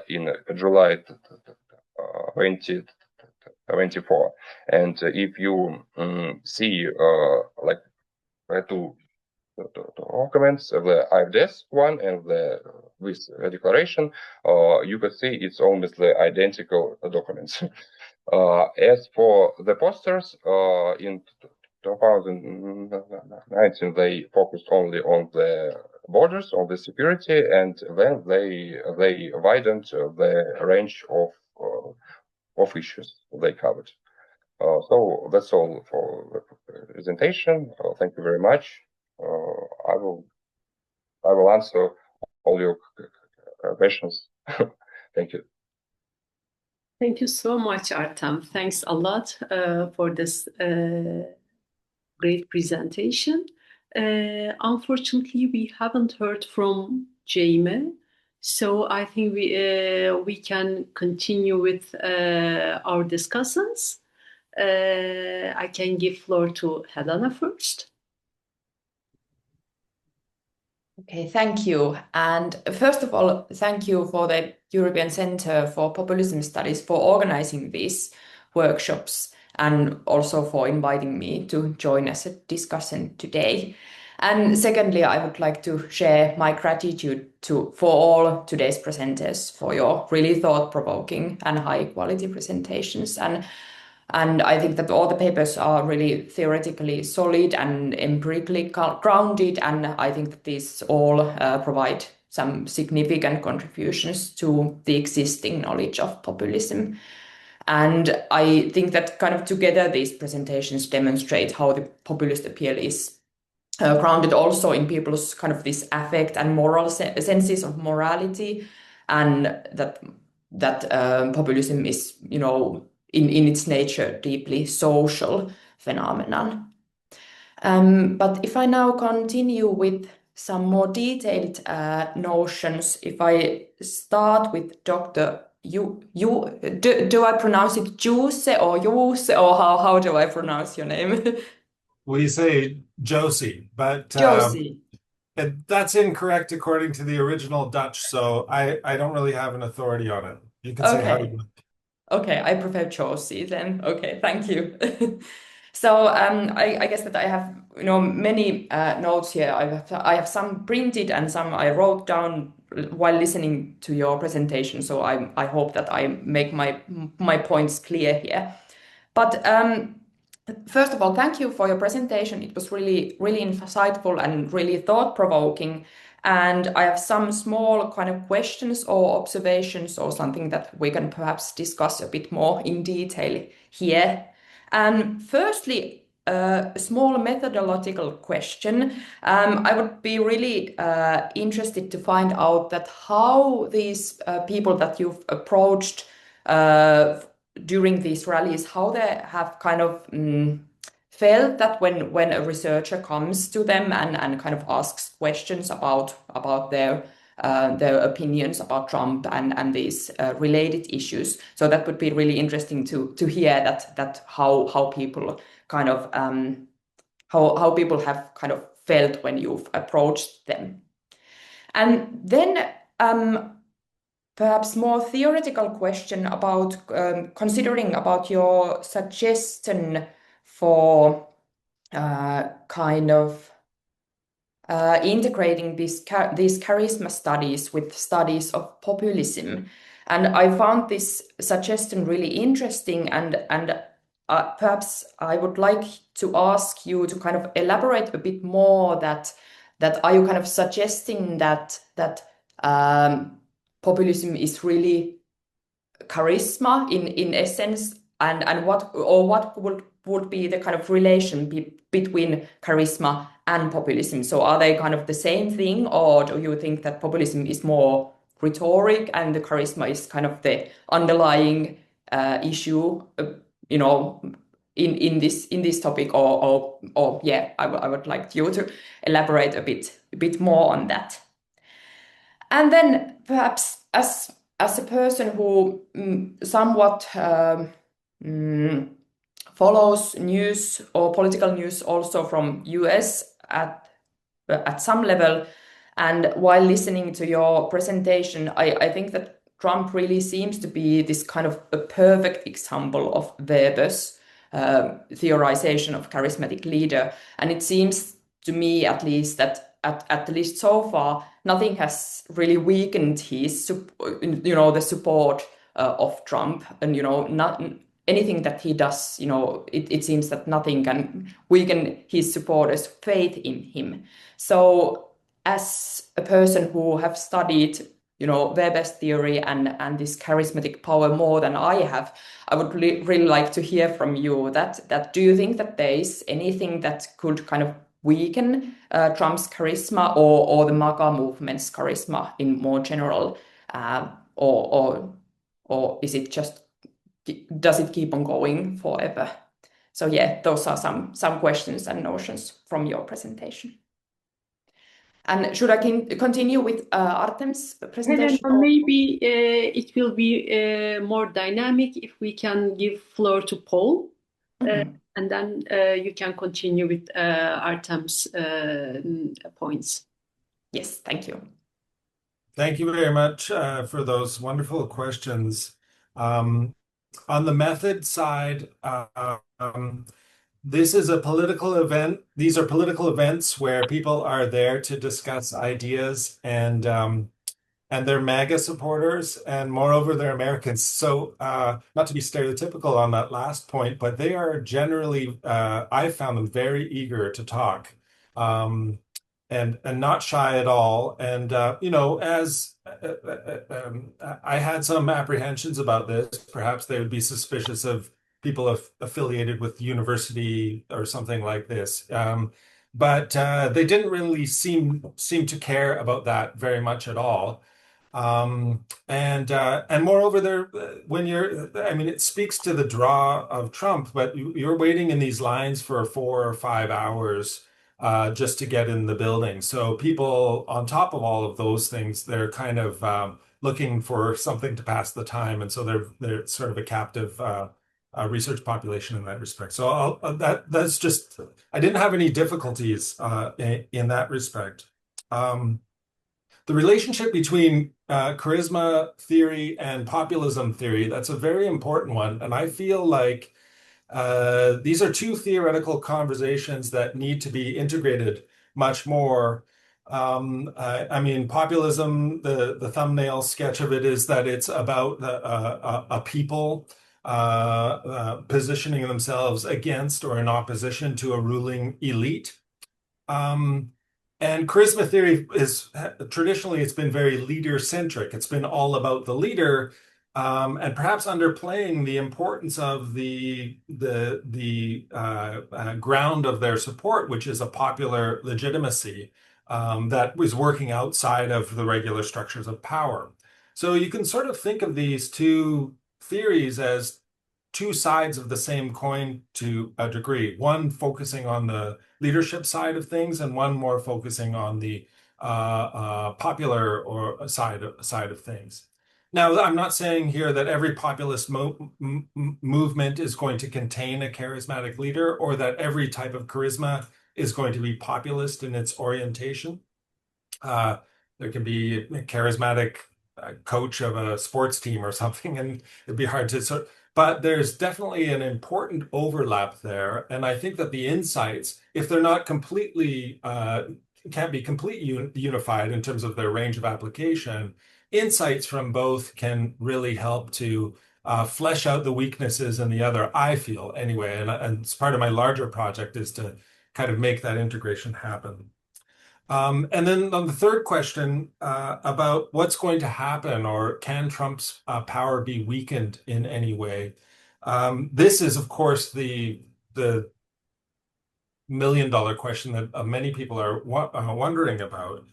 in July 2024. And if you see like two documents, the IFDS one and this declaration, you can see it's almost the identical documents. As for the posters, in 2019, they focused only on the borders, on the security, and then they widened the range of issues they covered. So that's all for the presentation. Thank you very much. I will answer all your questions. Thank you. Thank you so much, Artem. Thanks a lot for this great presentation. Unfortunately, we haven't heard from Jaime, so I think we can continue with our discussions. I can give floor to Helena first. Okay, thank you. And first of all, thank you for the European Centre for Populism Studies for organizing these workshops and also for inviting me to join as a discussion today. And secondly, I would like to share my gratitude for all today's presenters for your really thought-provoking and high-quality presentations. And I think that all the papers are really theoretically solid and empirically grounded, and I think that these all provide some significant contributions to the existing knowledge of populism. And I think that kind of together these presentations demonstrate how the populist appeal is grounded also in people's kind of this affect and moral senses of morality, and that populism is, in its nature, deeply social phenomenon. But if I now continue with some more detailed notions, if I start with Dr. Do I pronounce it Juse or Juse, or how do I pronounce your name? We say Josie, but Josie. that's incorrect according to the original Dutch, so I don't really have an authority on it. You can say how you Okay. want. Okay, I prefer Josie then. Okay, thank you. So I guess that I have many notes here. I have some printed and some I wrote down while listening to your presentation. So I hope that I make my points clear here. But first of all, thank you for your presentation. It was really, really insightful and really thought-provoking. And I have some small kind of questions or observations or something that we can perhaps discuss a bit more in detail here. And firstly, a small methodological question. I would be really interested to find out that how these people that you've approached during these rallies, how they have kind of felt that when a researcher comes to them and kind of asks questions about their opinions about Trump and these related issues. So that would be really interesting to hear that how people kind of how people have kind of felt when you've approached them. And then perhaps more theoretical question about considering about your suggestion for kind of integrating these charisma studies with studies of populism. And I found this suggestion really interesting, and perhaps I would like to ask you to kind of elaborate a bit more that are you kind of suggesting that populism is really charisma in essence, and what would be the kind of relation between charisma and populism? So are they kind of the same thing, or do you think that populism is more rhetoric and the charisma is kind of the underlying issue, in this topic, or yeah, I would like you to elaborate a bit more on that. And then perhaps as a person who somewhat follows news or political news also from US at some level, and while listening to your presentation, I think that Trump really seems to be this kind of a perfect example of Weber's theorization of charismatic leader. And it seems to me, at least, that at least so far, nothing has really weakened his, the support of Trump, and not anything that he does. It seems that nothing can weaken his supporters' faith in him. So, as a person who have studied, Weber's theory and this charismatic power more than I have, I would really like to hear from you that do you think that there is anything that could kind of weaken Trump's charisma or the MAGA movement's charisma in more general, or is it just, does it keep on going forever? So yeah, those are some questions and notions from your presentation. And should I continue with Artem's presentation? Helena, maybe it will be more dynamic if we can give floor to Paul. And then you can continue with Artem's points. Yes, thank you. Thank you very much for those wonderful questions. On the method side, this is a political event. These are political events where people are there to discuss ideas, and they're MAGA supporters, and moreover, they're Americans. So not to be stereotypical on that last point, but they are generally, I found them very eager to talk, and not shy at all. And as I had some apprehensions about this, perhaps they would be suspicious of people affiliated with university or something like this. but they didn't really seem to care about that very much at all. And moreover, I mean, it speaks to the draw of Trump, but you're waiting in these lines for 4 or 5 hours just to get in the building. So people, on top of all of those things, they're kind of looking for something to pass the time, and so they're sort of a captive research population in that respect. So that's just, I didn't have any difficulties in that respect. The relationship between charisma theory and populism theory, that's a very important one. And I feel like these are two theoretical conversations that need to be integrated much more. I mean, populism, the thumbnail sketch of it is that it's about a people positioning themselves against or in opposition to a ruling elite. And charisma theory is traditionally, it's been very leader-centric. It's been all about the leader, and perhaps underplaying the importance of the ground of their support, which is a popular legitimacy that was working outside of the regular structures of power. So you can sort of think of these two theories as two sides of the same coin to a degree, one focusing on the leadership side of things and one more focusing on the popular or side of things. Now, I'm not saying here that every populist movement is going to contain a charismatic leader, or that every type of charisma is going to be populist in its orientation. There can be a charismatic coach of a sports team or something, and it'd be hard to but there's definitely an important overlap there. And I think that the insights, if they're not completely, can't be completely unified in terms of their range of application, insights from both can really help to flesh out the weaknesses in the other, I feel, anyway. And it's part of my larger project is to kind of make that integration happen. And then on the third question about what's going to happen, or can Trump's power be weakened in any way? This is, of course, the million-dollar question that many people are wondering about.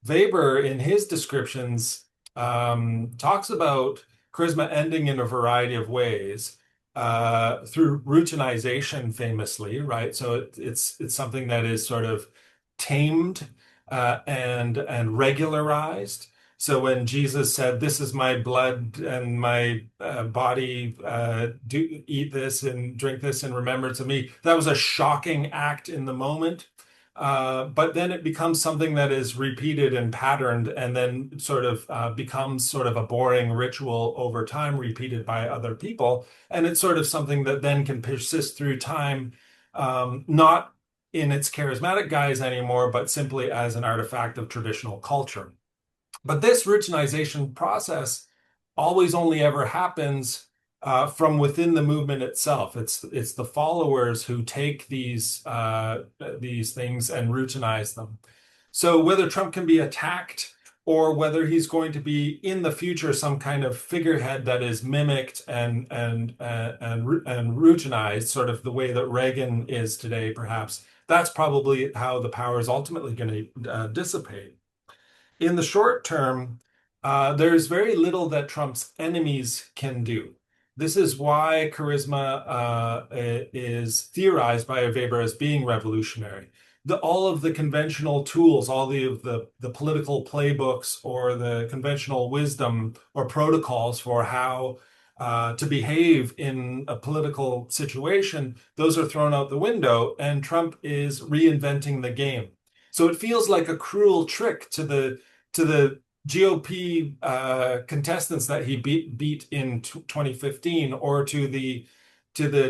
Weber, in his descriptions, talks about charisma ending in a variety of ways. Through routinization, famously, right? So it's something that is sort of tamed and regularized. So when Jesus said, "This is my blood and my body, do eat this and drink this in remembrance of me," that was a shocking act in the moment. But then it becomes something that is repeated and patterned, and then sort of becomes sort of a boring ritual over time, repeated by other people. And it's sort of something that then can persist through time, not in its charismatic guise anymore, but simply as an artifact of traditional culture. But this routinization process always only ever happens from within the movement itself. It's the followers who take these things and routinize them. So whether Trump can be attacked, or whether he's going to be in the future some kind of figurehead that is mimicked and routinized, sort of the way that Reagan is today, perhaps, that's probably how the power is ultimately going to dissipate. In the short term, there's very little that Trump's enemies can do. This is why charisma is theorized by Weber as being revolutionary. All of the conventional tools, all of the political playbooks or the conventional wisdom or protocols for how to behave in a political situation, those are thrown out the window, and Trump is reinventing the game. So it feels like a cruel trick to the GOP contestants that he beat in 2015, or to the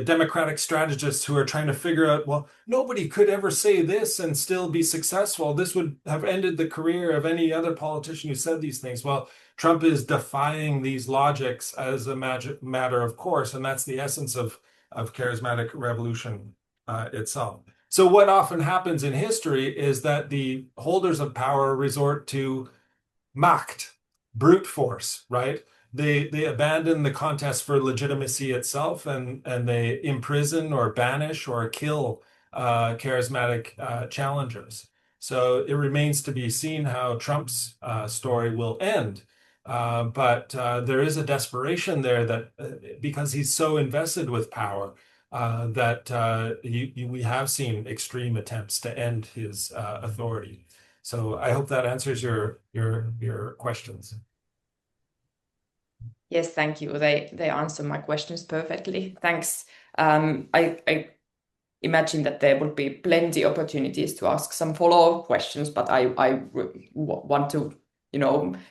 Democratic strategists who are trying to figure out, well, nobody could ever say this and still be successful. This would have ended the career of any other politician who said these things. Well, Trump is defying these logics as a matter of course, and that's the essence of charismatic revolution itself. So what often happens in history is that the holders of power resort to Macht, brute force, right? They abandon the contest for legitimacy itself, and they imprison or banish or kill charismatic challengers. So it remains to be seen how Trump's story will end. But there is a desperation there that because he's so invested with power, that we have seen extreme attempts to end his authority. So I hope that answers your questions. Yes, thank you. They answer my questions perfectly. Thanks. I imagine that there will be plenty opportunities to ask some follow-up questions, but I want to,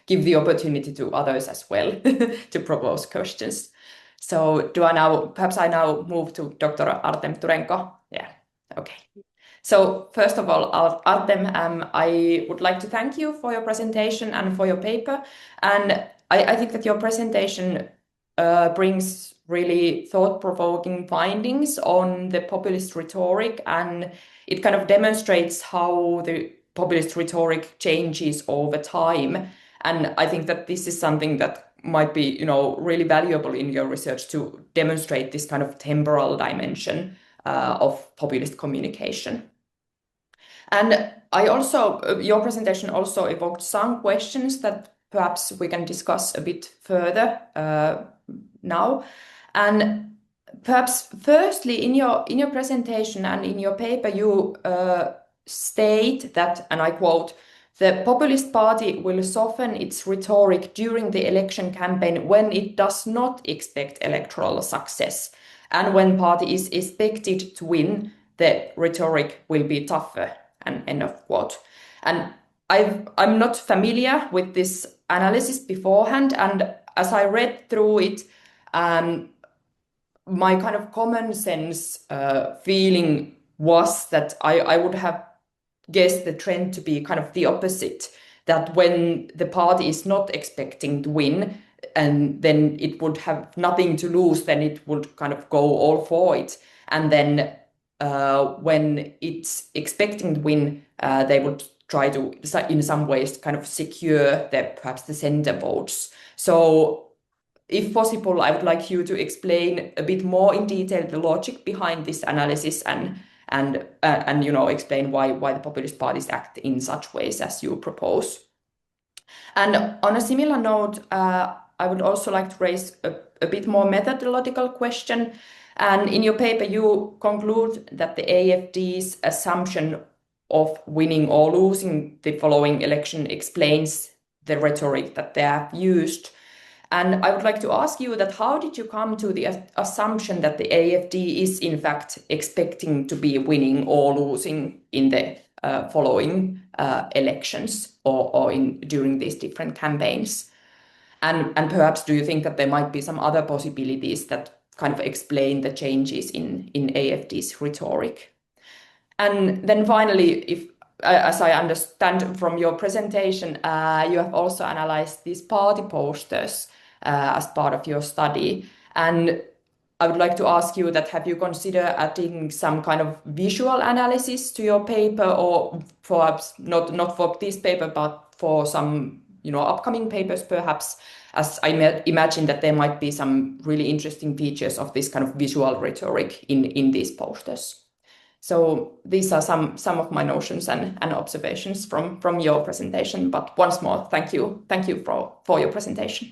give the opportunity to others as well to propose questions. So perhaps I now move to Dr. Artem Turenko. Yeah, okay. So first of all, Artem, I would like to thank you for your presentation and for your paper. And I think that your presentation brings really thought-provoking findings on the populist rhetoric, and it kind of demonstrates how the populist rhetoric changes over time. And I think that this is something that might be, really valuable in your research to demonstrate this kind of temporal dimension of populist communication. And your presentation also evoked some questions that perhaps we can discuss a bit further now. And perhaps firstly, in your presentation and in your paper, you state that, and I quote, "The Populist Party will soften its rhetoric during the election campaign when it does not expect electoral success. And when party is expected to win, the rhetoric will be tougher." And end of quote. And I'm not familiar with this analysis beforehand, and as I read through it, my kind of common sense feeling was that I would have guessed the trend to be kind of the opposite, that when the party is not expecting to win, and then it would have nothing to lose, then it would kind of go all for it. And then when it's expecting to win, they would try to, in some ways, kind of secure perhaps the center votes. So if possible, I would like you to explain a bit more in detail the logic behind this analysis and explain why the populist parties act in such ways as you propose. And on a similar note, I would also like to raise a bit more methodological question. And in your paper, you conclude that the AFD's assumption of winning or losing the following election explains the rhetoric that they have used. And I would like to ask you that how did you come to the assumption that the AFD is in fact expecting to be winning or losing in the following elections or during these different campaigns? And perhaps do you think that there might be some other possibilities that kind of explain the changes in AFD's rhetoric? And then finally, as I understand from your presentation, you have also analyzed these party posters as part of your study. And I would like to ask you that have you considered adding some kind of visual analysis to your paper, or perhaps not for this paper, but for some upcoming papers perhaps, as I imagine that there might be some really interesting features of this kind of visual rhetoric in these posters. So these are some of my notions and observations from your presentation. But once more, thank you for your presentation.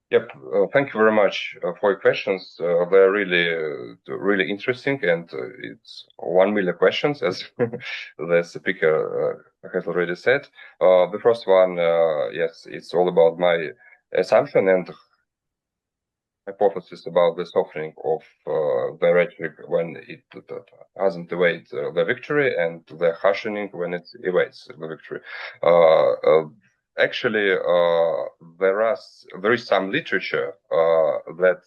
Yep, thank you very much for your questions. They're really interesting, and it's 1 million questions, as the speaker has already said. The first one, yes, it's all about my assumption and hypothesis about the softening of the rhetoric when it doesn't await the victory, and the harshening when it awaits the victory. Actually, there is some literature that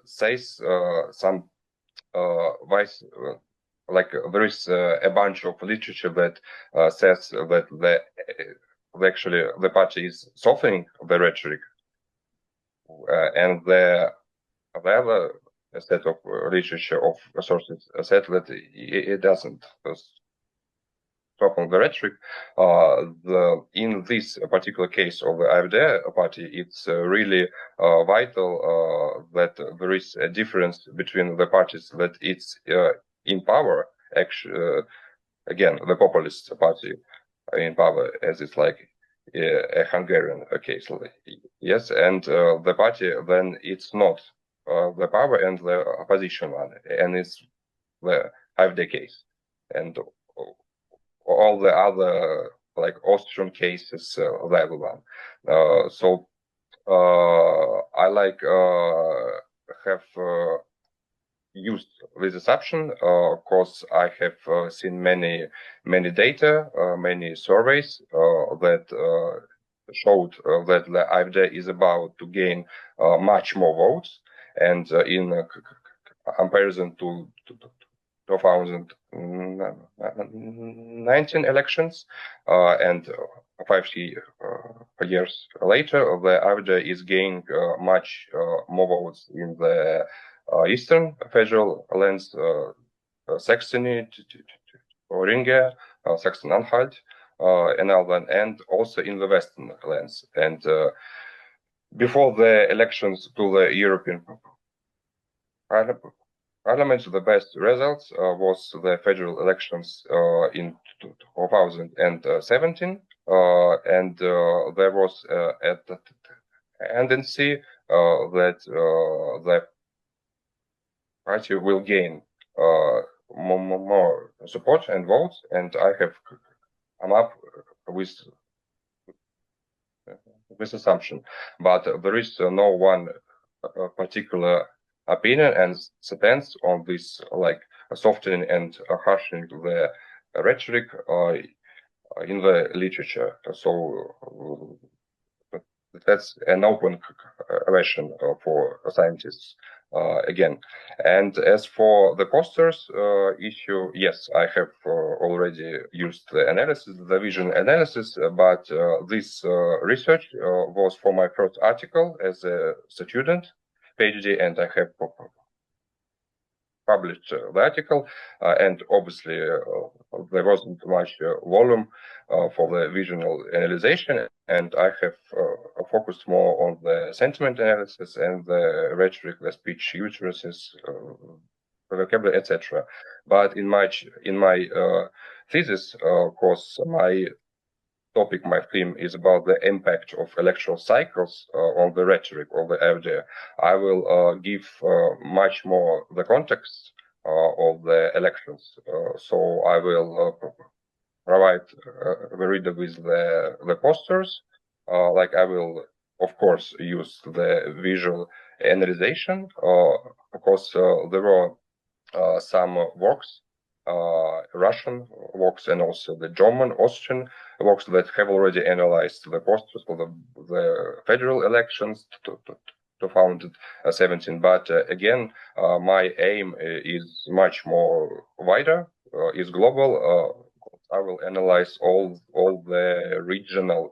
says some vice. Like there is a bunch of literature that says that actually the party is softening the rhetoric, and the other set of literature of sources said that it doesn't soften the rhetoric. In this particular case of the AfD party, it's really vital that there is a difference between the parties, that it's in power, actually, again, the populist party in power, as it's like a Hungarian case, yes, and the party then it's not the power and the opposition one, and it's the AfD case, and all the other like Austrian cases, the other one. So I like have used this assumption because I have seen many data, many surveys that showed that the AfD is about to gain much more votes, and in comparison to 2019 elections and 5 years later, the AfD is gaining much more votes in the Eastern federal lands, Saxony, Thuringia, Saxony-Anhalt, and also in the Western lands. And before the elections to the European Parliament, the best results was the federal elections in 2017, and there was a tendency that the party will gain more support and votes, and I have come up with this assumption. But there is no one particular opinion and stance on this, like softening and harshening the rhetoric in the literature. So that's an open question for scientists again. And as for the posters issue, yes, I have already used the analysis, the vision analysis, but this research was for my first article as a student PhD, and I have published the article, and obviously there wasn't much volume for the visual analyzation, and I have focused more on the sentiment analysis and the rhetoric, the speech utterances, vocabulary, etc. But in my thesis, of course, my topic, my theme is about the impact of electoral cycles on the rhetoric of the AfD. I will give much more the context of the elections. So I will provide the reader with the posters. Like I will, of course, use the visual analyzation because there were some works, Russian works, and also the German, Austrian works that have already analyzed the posters for the federal elections to 2017. But again, my aim is much more wider, is global. I will analyze all the regional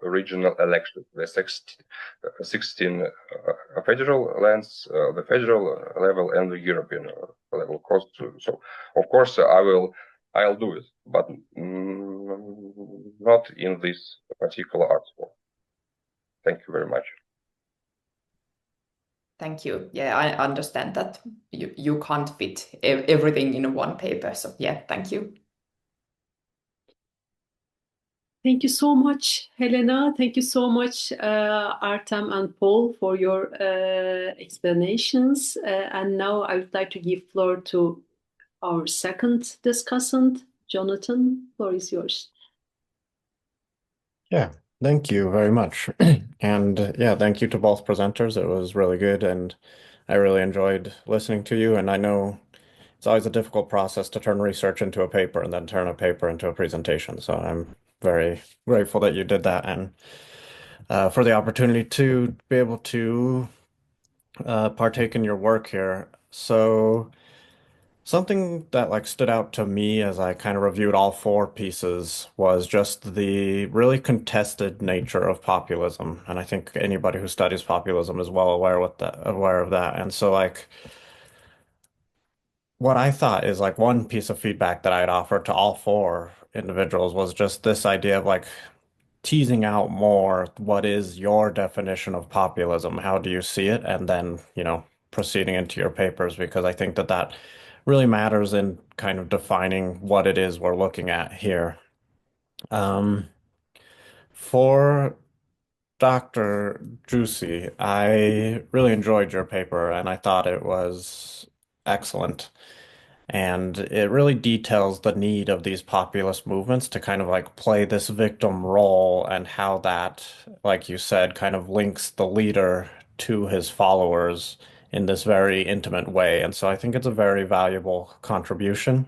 elections, the 16 federal lands, the federal level, and the European level. So, of course, I'll do it, but not in this particular article. Thank you very much. Thank you. Yeah, I understand that you can't fit everything in one paper. So yeah, thank you. Thank you so much, Helena. Thank you so much, Artem and Paul, for your explanations. And now I would like to give floor to our second discussant, Jonathan. Floor is yours. Yeah, thank you very much. And yeah, thank you to both presenters. It was really good, and I really enjoyed listening to you. And I know it's always a difficult process to turn research into a paper and then turn a paper into a presentation. So I'm very grateful that you did that, and for the opportunity to be able to partake in your work here. So something that like stood out to me as I kind of reviewed all four pieces was just the really contested nature of populism. And I think anybody who studies populism is well aware of that. And so like what I thought is like one piece of feedback that I'd offer to all four individuals was just this idea of like teasing out more what is your definition of populism? How do you see it? And then, proceeding into your papers, because I think that really matters in kind of defining what it is we're looking at here. For Dr. Juicy, I really enjoyed your paper and I thought it was excellent. And it really details the need of these populist movements to kind of like play this victim role and how that, like you said, kind of links the leader to his followers in this very intimate way. And so I think it's a very valuable contribution.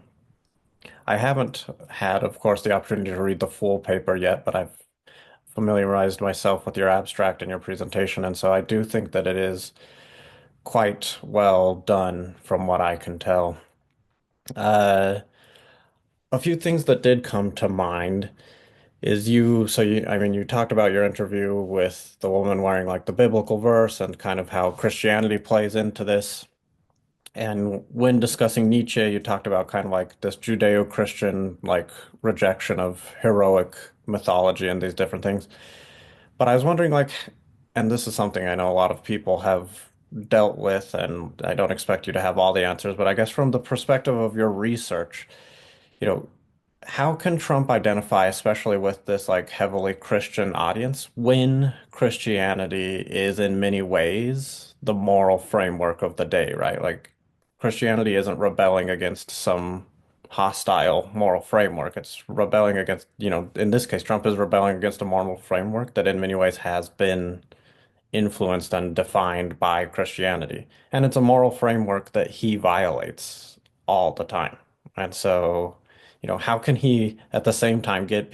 I haven't had, of course, the opportunity to read the full paper yet, but I've familiarized myself with your abstract and your presentation. And so I do think that it is quite well done from what I can tell. Uh, a few things that did come to mind is I mean, you talked about your interview with the woman wearing like the biblical verse and kind of how Christianity plays into this. And when discussing Nietzsche, you talked about kind of like this Judeo-Christian like rejection of heroic mythology and these different things. But I was wondering like, and this is something I know a lot of people have dealt with, and I don't expect you to have all the answers, but I guess from the perspective of your research, you know, how can Trump identify, especially with this like heavily Christian audience, when Christianity is in many ways the moral framework of the day, right? Like Christianity isn't rebelling against some hostile moral framework. It's rebelling against, in this case, Trump is rebelling against a moral framework that in many ways has been influenced and defined by Christianity. And it's a moral framework that he violates all the time. And so, how can he at the same time get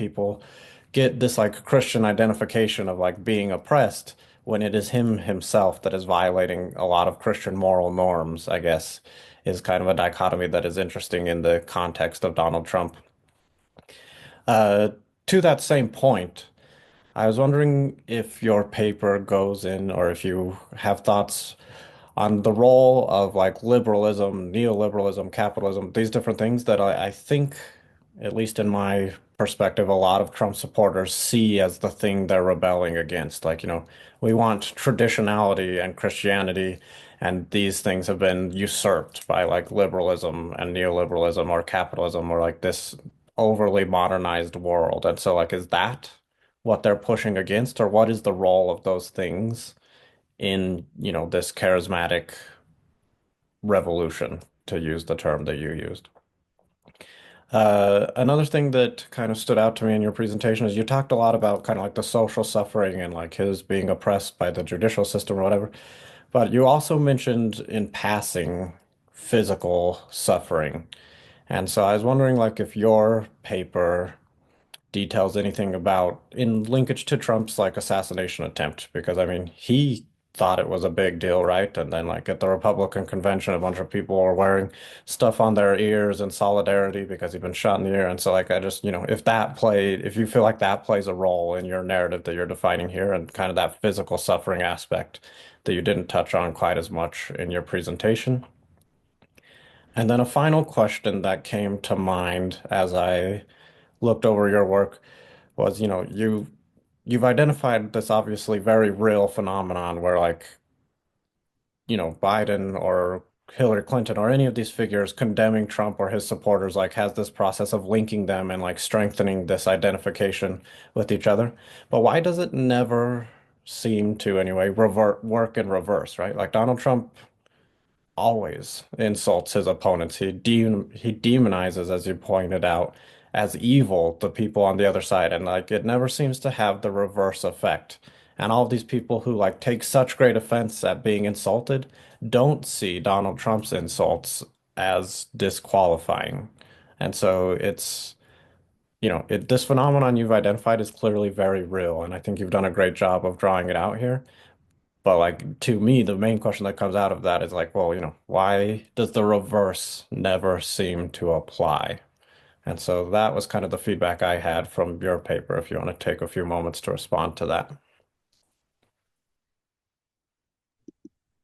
this like Christian identification of like being oppressed when it is him himself that is violating a lot of Christian moral norms, I guess, is kind of a dichotomy that is interesting in the context of Donald Trump. Uh, to that same point, I was wondering if your paper goes in, or if you have thoughts on the role of like liberalism, neoliberalism, capitalism, these different things that I think, at least in my perspective, a lot of Trump supporters see as the thing they're rebelling against. Like, we want traditionality and Christianity, and these things have been usurped by like liberalism and neoliberalism or capitalism or like this overly modernized world. And so, like, is that what they're pushing against, or what is the role of those things in, this charismatic revolution, to use the term that you used? Another thing that kind of stood out to me in your presentation is you talked a lot about kind of like the social suffering and like his being oppressed by the judicial system or whatever. But you also mentioned in passing physical suffering. And so I was wondering like if your paper details anything about in linkage to Trump's like assassination attempt, because I mean he thought it was a big deal, right? And then like at the Republican convention, a bunch of people were wearing stuff on their ears in solidarity because he'd been shot in the ear. And so like I just, if you feel like that plays a role in your narrative that you're defining here and kind of that physical suffering aspect that you didn't touch on quite as much in your presentation. And then a final question that came to mind as I looked over your work was, you've identified this obviously very real phenomenon where like, Biden or Hillary Clinton or any of these figures condemning Trump or his supporters like has this process of linking them and like strengthening this identification with each other. But why does it never seem to anyway work in reverse, right? Like Donald Trump always insults his opponents. He demonizes, as you pointed out, as evil the people on the other side, and like it never seems to have the reverse effect. And all of these people who like take such great offense at being insulted don't see Donald Trump's insults as disqualifying. And so this phenomenon you've identified is clearly very real, and I think you've done a great job of drawing it out here. But like to me, the main question that comes out of that is like, well, why does the reverse never seem to apply? And so that was kind of the feedback I had from your paper, if you want to take a few moments to respond to that.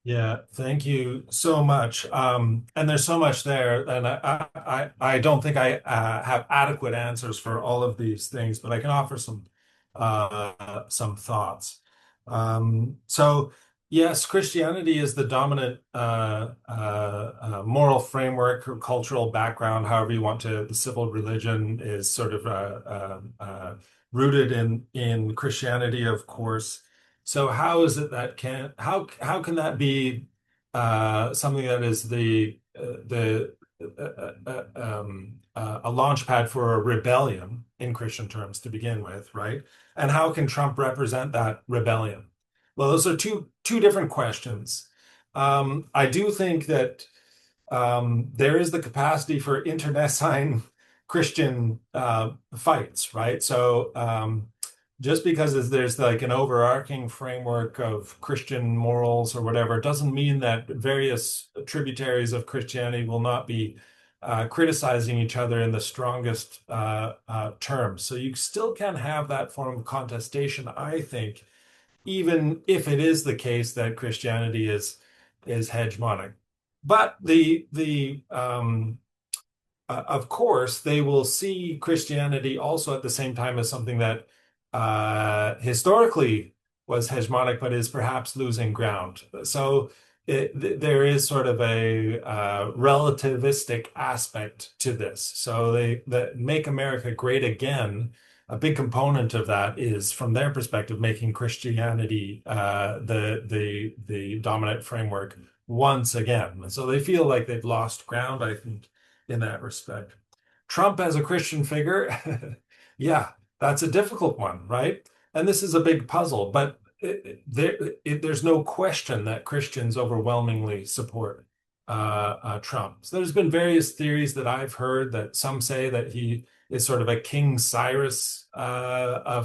Yeah, thank you so much. And there's so much there, and I don't think I have adequate answers for all of these things, but I can offer some thoughts. So Yes, Christianity is the dominant moral framework or cultural background, however you want to. The civil religion is sort of rooted in Christianity, of course. So how is it that how can that be something that is a launch pad for a rebellion in Christian terms to begin with, right? And how can Trump represent that rebellion? Well, those are two different questions. I do think that there is the capacity for internecine Christian fights, right? So just because there's like an overarching framework of Christian morals or whatever, doesn't mean that various tributaries of Christianity will not be criticizing each other in the strongest terms. So you still can have that form of contestation, I think, even if it is the case that Christianity is hegemonic. But of course, they will see Christianity also at the same time as something that historically was hegemonic, but is perhaps losing ground. So there is sort of a relativistic aspect to this. So the Make America Great Again, a big component of that is, from their perspective, making Christianity the dominant framework once again. So they feel like they've lost ground, I think, in that respect. Trump as a Christian figure, yeah, that's a difficult one, right? And this is a big puzzle, but there's no question that Christians overwhelmingly support Trump. So there's been various theories that I've heard that some say that he is sort of a King Cyrus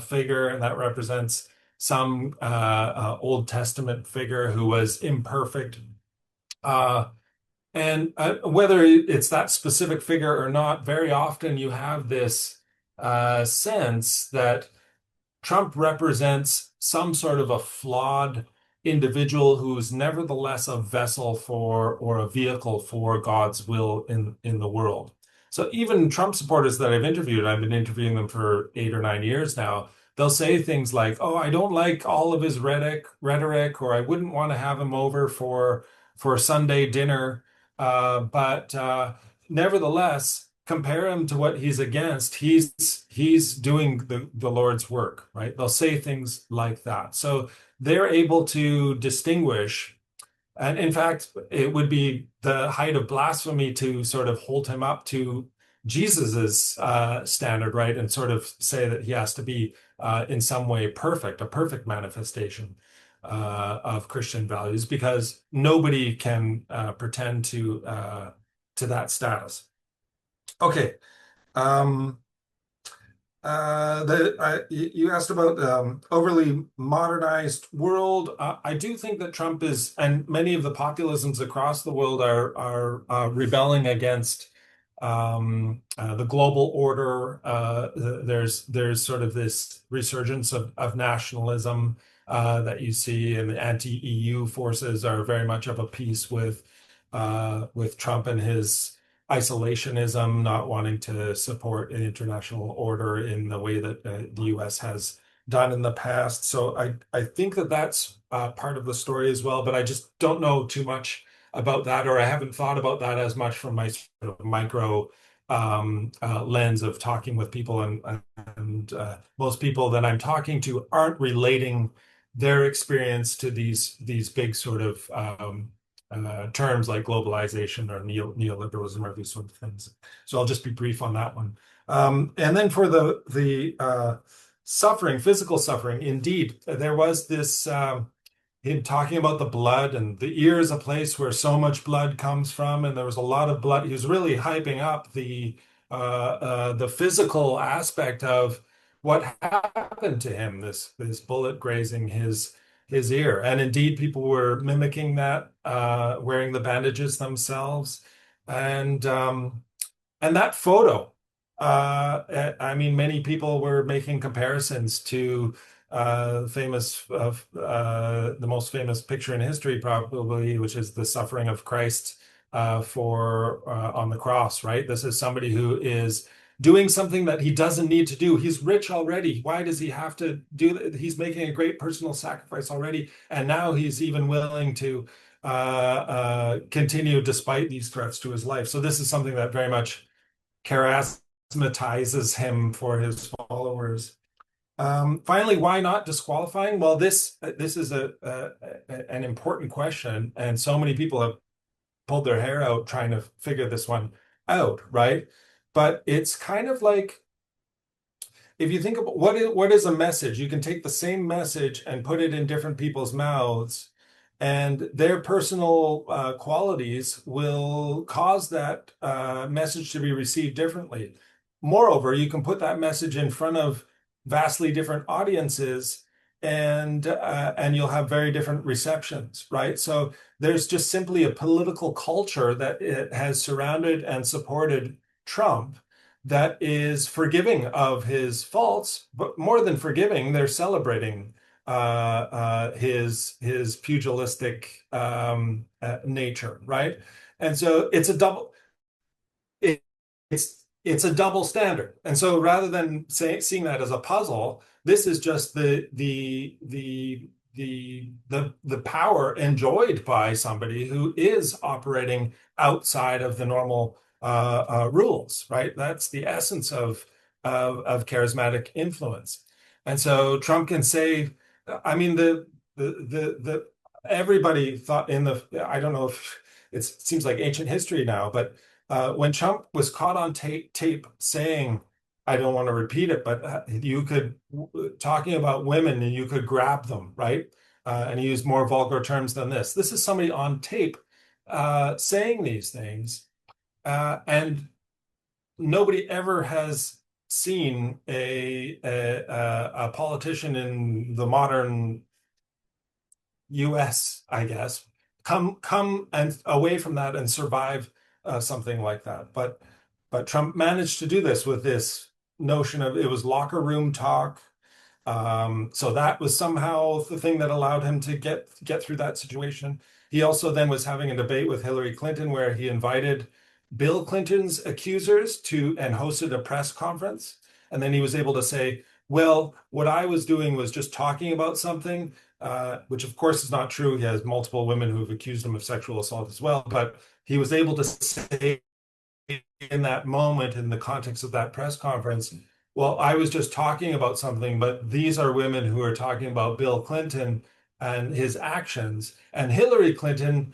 figure, and that represents some Old Testament figure who was imperfect. And whether it's that specific figure or not, very often you have this sense that Trump represents some sort of a flawed individual who's nevertheless a vessel for or a vehicle for God's will in the world. So even Trump supporters that I've interviewed, I've been interviewing them for 8 or 9 years now, they'll say things like, "Oh, I don't like all of his rhetoric, or I wouldn't want to have him over for Sunday dinner." But nevertheless, compare him to what he's against. He's doing the Lord's work, right? They'll say things like that. So they're able to distinguish. And in fact, it would be the height of blasphemy to sort of hold him up to Jesus's standard, right? And sort of say that he has to be in some way perfect, a perfect manifestation of Christian values, because nobody can pretend to that status. Okay. You asked about overly modernized world. I do think that Trump is, and many of the populisms across the world are rebelling against the global order. There's sort of this resurgence of nationalism that you see, and the anti-EU forces are very much of a piece with Trump and his isolationism, not wanting to support an international order in the way that the US has done in the past. So I think that that's part of the story as well, but I just don't know too much about that, or I haven't thought about that as much from my sort of micro lens of talking with people, and most people that I'm talking to aren't relating their experience to these big sort of terms like globalization or neoliberalism or these sort of things. So I'll just be brief on that one. And then for the suffering, physical suffering, indeed, there was this him talking about the blood, and the ear is a place where so much blood comes from, and there was a lot of blood. He was really hyping up the physical aspect of what happened to him, this bullet grazing his ear. And indeed, people were mimicking that, wearing the bandages themselves. And that photo, I mean, many people were making comparisons to the most famous picture in history, probably, which is the suffering of Christ on the cross, right? This is somebody who is doing something that he doesn't need to do. He's rich already. Why does he have to do that? He's making a great personal sacrifice already, and now he's even willing to continue despite these threats to his life. So this is something that very much charismatizes him for his followers. Finally, why not disqualifying? Well, this is an important question, and so many people have pulled their hair out trying to figure this one out, right? But it's kind of like, if you think about what is a message, you can take the same message and put it in different people's mouths, and their personal qualities will cause that message to be received differently. Moreover, you can put that message in front of vastly different audiences, and you'll have very different receptions, right? So there's just simply a political culture that it has surrounded and supported Trump that is forgiving of his faults, but more than forgiving, they're celebrating his pugilistic nature, right? And so it's a double. It's a double standard. And so rather than seeing that as a puzzle, this is just the power enjoyed by somebody who is operating outside of the normal rules, right? That's the essence of charismatic influence. And so Trump can say, I mean, the everybody thought I don't know if it seems like ancient history now, but when Trump was caught on tape saying, I don't want to repeat it, but you could, talking about women, and you could grab them, right? And he used more vulgar terms than this. This is somebody on tape saying these things, and nobody ever has seen a politician in the modern US, I guess, come and away from that and survive something like that. But Trump managed to do this with this notion of, it was locker room talk. So that was somehow the thing that allowed him to get through that situation. He also then was having a debate with Hillary Clinton where he invited Bill Clinton's accusers and hosted a press conference. And then he was able to say, well, what I was doing was just talking about something, which of course is not true. He has multiple women who have accused him of sexual assault as well. But he was able to say in that moment, in the context of that press conference, well, I was just talking about something, but these are women who are talking about Bill Clinton and his actions. And Hillary Clinton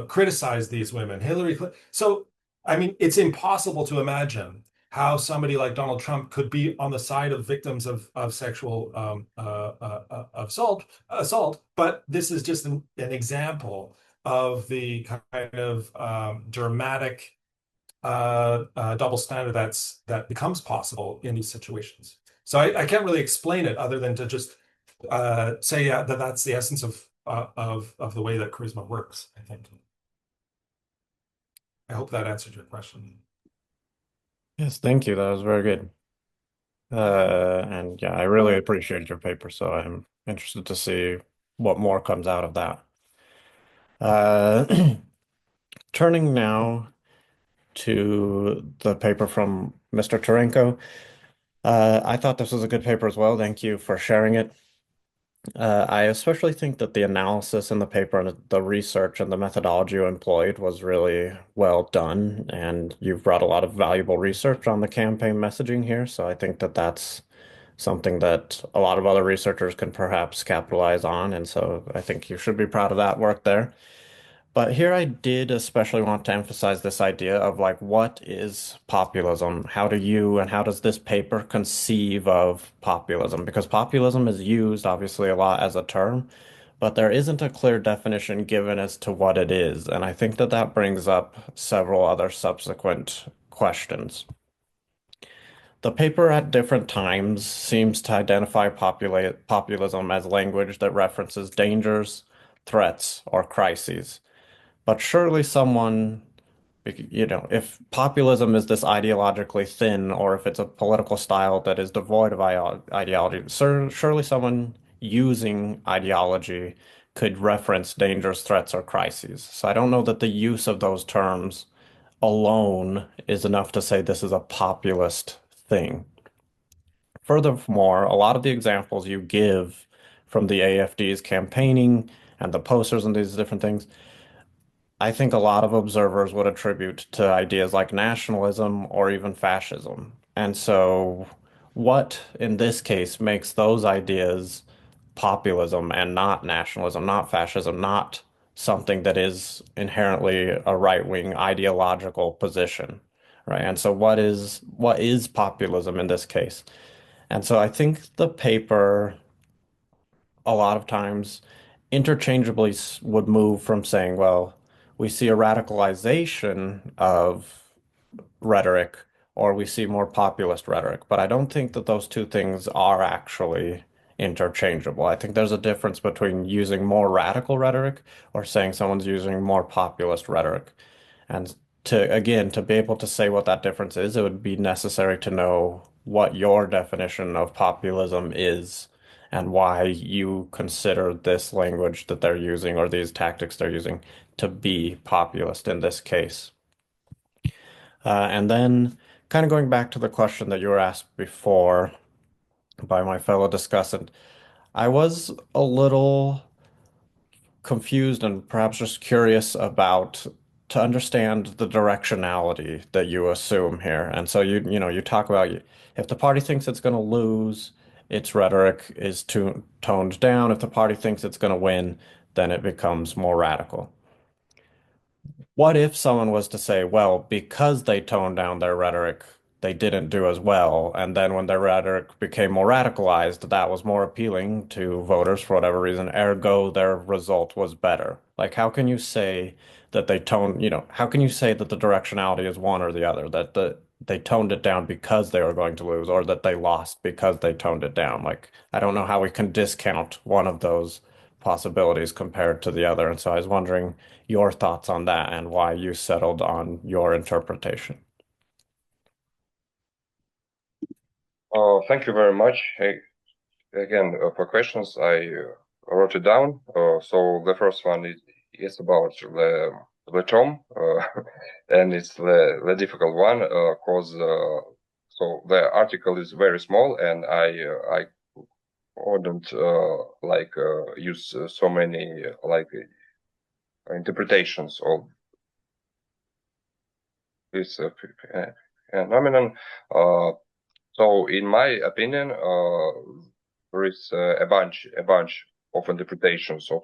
criticized these women. So, I mean, it's impossible to imagine how somebody like Donald Trump could be on the side of victims of sexual assault. But this is just an example of the kind of dramatic double standard that becomes possible in these situations. So I can't really explain it other than to just say that that's the essence of the way that charisma works, I think. I hope that answered your question. Yes, thank you. That was very good. And yeah, I really appreciate your paper, so I'm interested to see what more comes out of that. Turning now to the paper from Mr. Tarenko. I thought this was a good paper as well. Thank you for sharing it. I especially think that the analysis in the paper and the research and the methodology you employed was really well done, and you've brought a lot of valuable research on the campaign messaging here. So I think that that's something that a lot of other researchers can perhaps capitalize on, and so I think you should be proud of that work there. But here I did especially want to emphasize this idea of like, what is populism? How do you and how does this paper conceive of populism? Because populism is used obviously a lot as a term, but there isn't a clear definition given as to what it is. And I think that that brings up several other subsequent questions. The paper at different times seems to identify populism as language that references dangers, threats, or crises. But surely someone, if populism is this ideologically thin, or if it's a political style that is devoid of ideology, surely someone using ideology could reference dangers, threats, or crises. So I don't know that the use of those terms alone is enough to say this is a populist thing. Furthermore, a lot of the examples you give from the AFD's campaigning and the posters and these different things, I think a lot of observers would attribute to ideas like nationalism or even fascism. And so, what in this case makes those ideas populism and not nationalism, not fascism, not something that is inherently a right-wing ideological position, right? And so, what is populism in this case? And so, I think the paper a lot of times interchangeably would move from saying, well, we see a radicalization of rhetoric or we see more populist rhetoric. But I don't think that those two things are actually interchangeable. I think there's a difference between using more radical rhetoric or saying someone's using more populist rhetoric. And to be able to say what that difference is, it would be necessary to know what your definition of populism is and why you consider this language that they're using or these tactics they're using to be populist in this case. And then kind of going back to the question that you were asked before by my fellow discussant, I was a little confused and perhaps just curious about to understand the directionality that you assume here. And so you talk about if the party thinks it's going to lose, its rhetoric is toned down. If the party thinks it's going to win, then it becomes more radical. What if someone was to say, well, because they toned down their rhetoric, they didn't do as well, and then when their rhetoric became more radicalized, that was more appealing to voters for whatever reason, ergo their result was better. Like, how can you say that how can you say that the directionality is one or the other, that they toned it down because they were going to lose, or that they lost because they toned it down? Like, I don't know how we can discount one of those possibilities compared to the other. And so I was wondering your thoughts on that and why you settled on your interpretation. Thank you very much. Hey, again, for questions, I wrote it down. So the first one is about the term, and it's the difficult one because so the article is very small, and I wouldn't use so many interpretations of this phenomenon. So, in my opinion, there is a bunch of interpretations of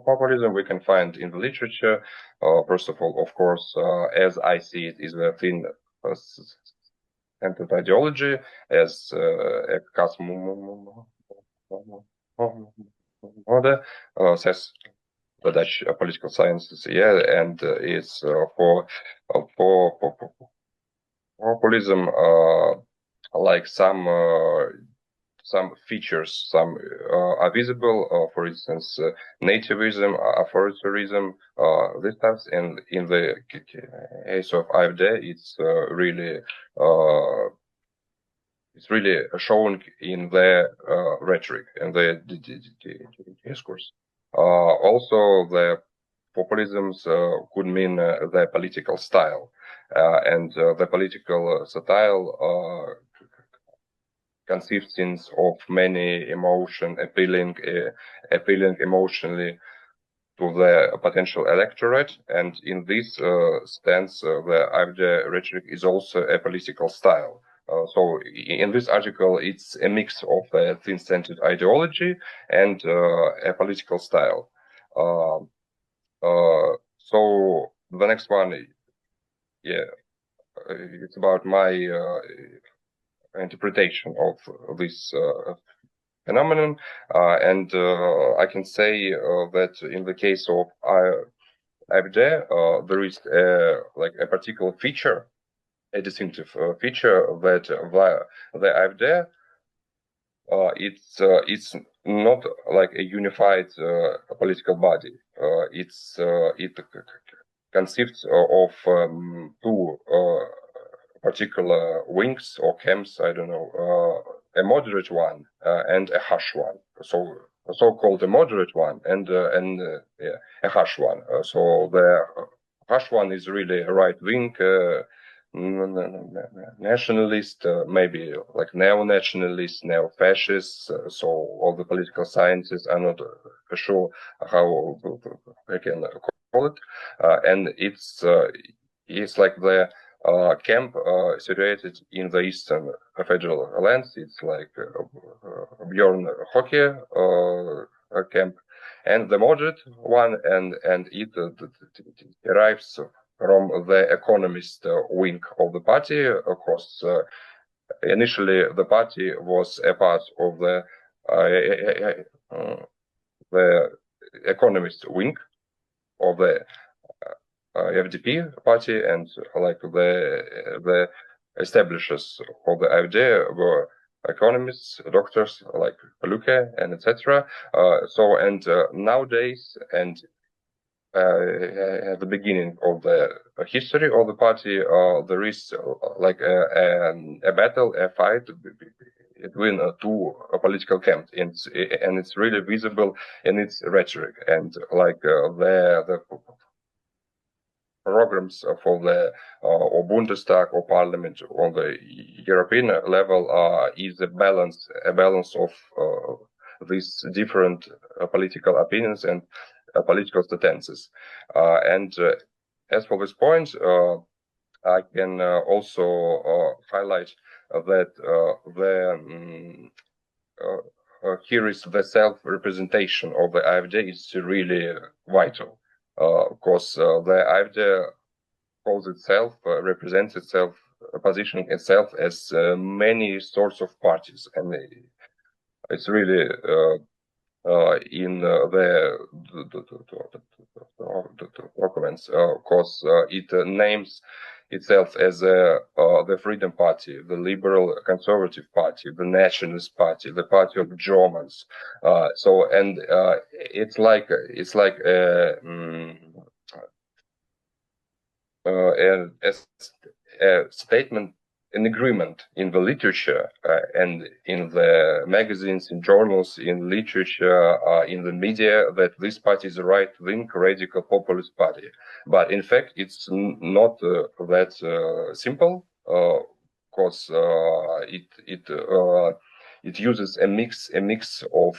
populism we can find in the literature. First of all, of course, as I see it, is a thin centered ideology as a cosmos order, says the Dutch political sciences, and it's for populism, like some features, some are visible. For instance, nativism, authoritarianism, these types. And in the case of AfD, it's really shown in the rhetoric and the discourse. Also, the populisms could mean the political style, and the political style consists of many appealing emotionally to the potential electorate, and in this sense, the AfD rhetoric is also a political style. So in this article, it's a mix of a thin-centered ideology and a political style. So the next one, it's about my interpretation of this phenomenon, and I can say that in the case of AfD, there is a particular feature, a distinctive feature that the AfD it's not like a unified political body. It consists of two particular wings or camps. I don't know, a moderate one and a harsh one. So-called a moderate one and a harsh one. So the harsh one is really a right-wing nationalist, maybe like neo-nationalist, neo-fascist. So all the political sciences are not sure how I can call it, and it's like the camp situated in the eastern federal lands. It's like Bjorn hockey camp, and the moderate one, and it derives from the economist wing of the party. Of course, initially the party was a part of the economist wing of the FDP party, and like the establishers of the AfD were economists, doctors like Luque and etc. So nowadays, and at the beginning of the history of the party, there is like a battle, a fight between two political camps, and it's really visible in its rhetoric, and like the programs for the or Bundestag or Parliament on the European level is a balance of these different political opinions and political stances. As for this point, I can also highlight that here is the self-representation of the AfD is really vital. Of course, the AfD calls itself, represents itself, positioning itself as many sorts of parties, and it's really in the documents. Of course, it names itself as the Freedom Party, the Liberal Conservative Party, the Nationalist Party, the Party of Germans. It's like a statement, an agreement in the literature and in the magazines, in journals, in literature, in the media, that this party is a right-wing, radical, populist party. But in fact, it's not that simple. Of course, it uses a mix of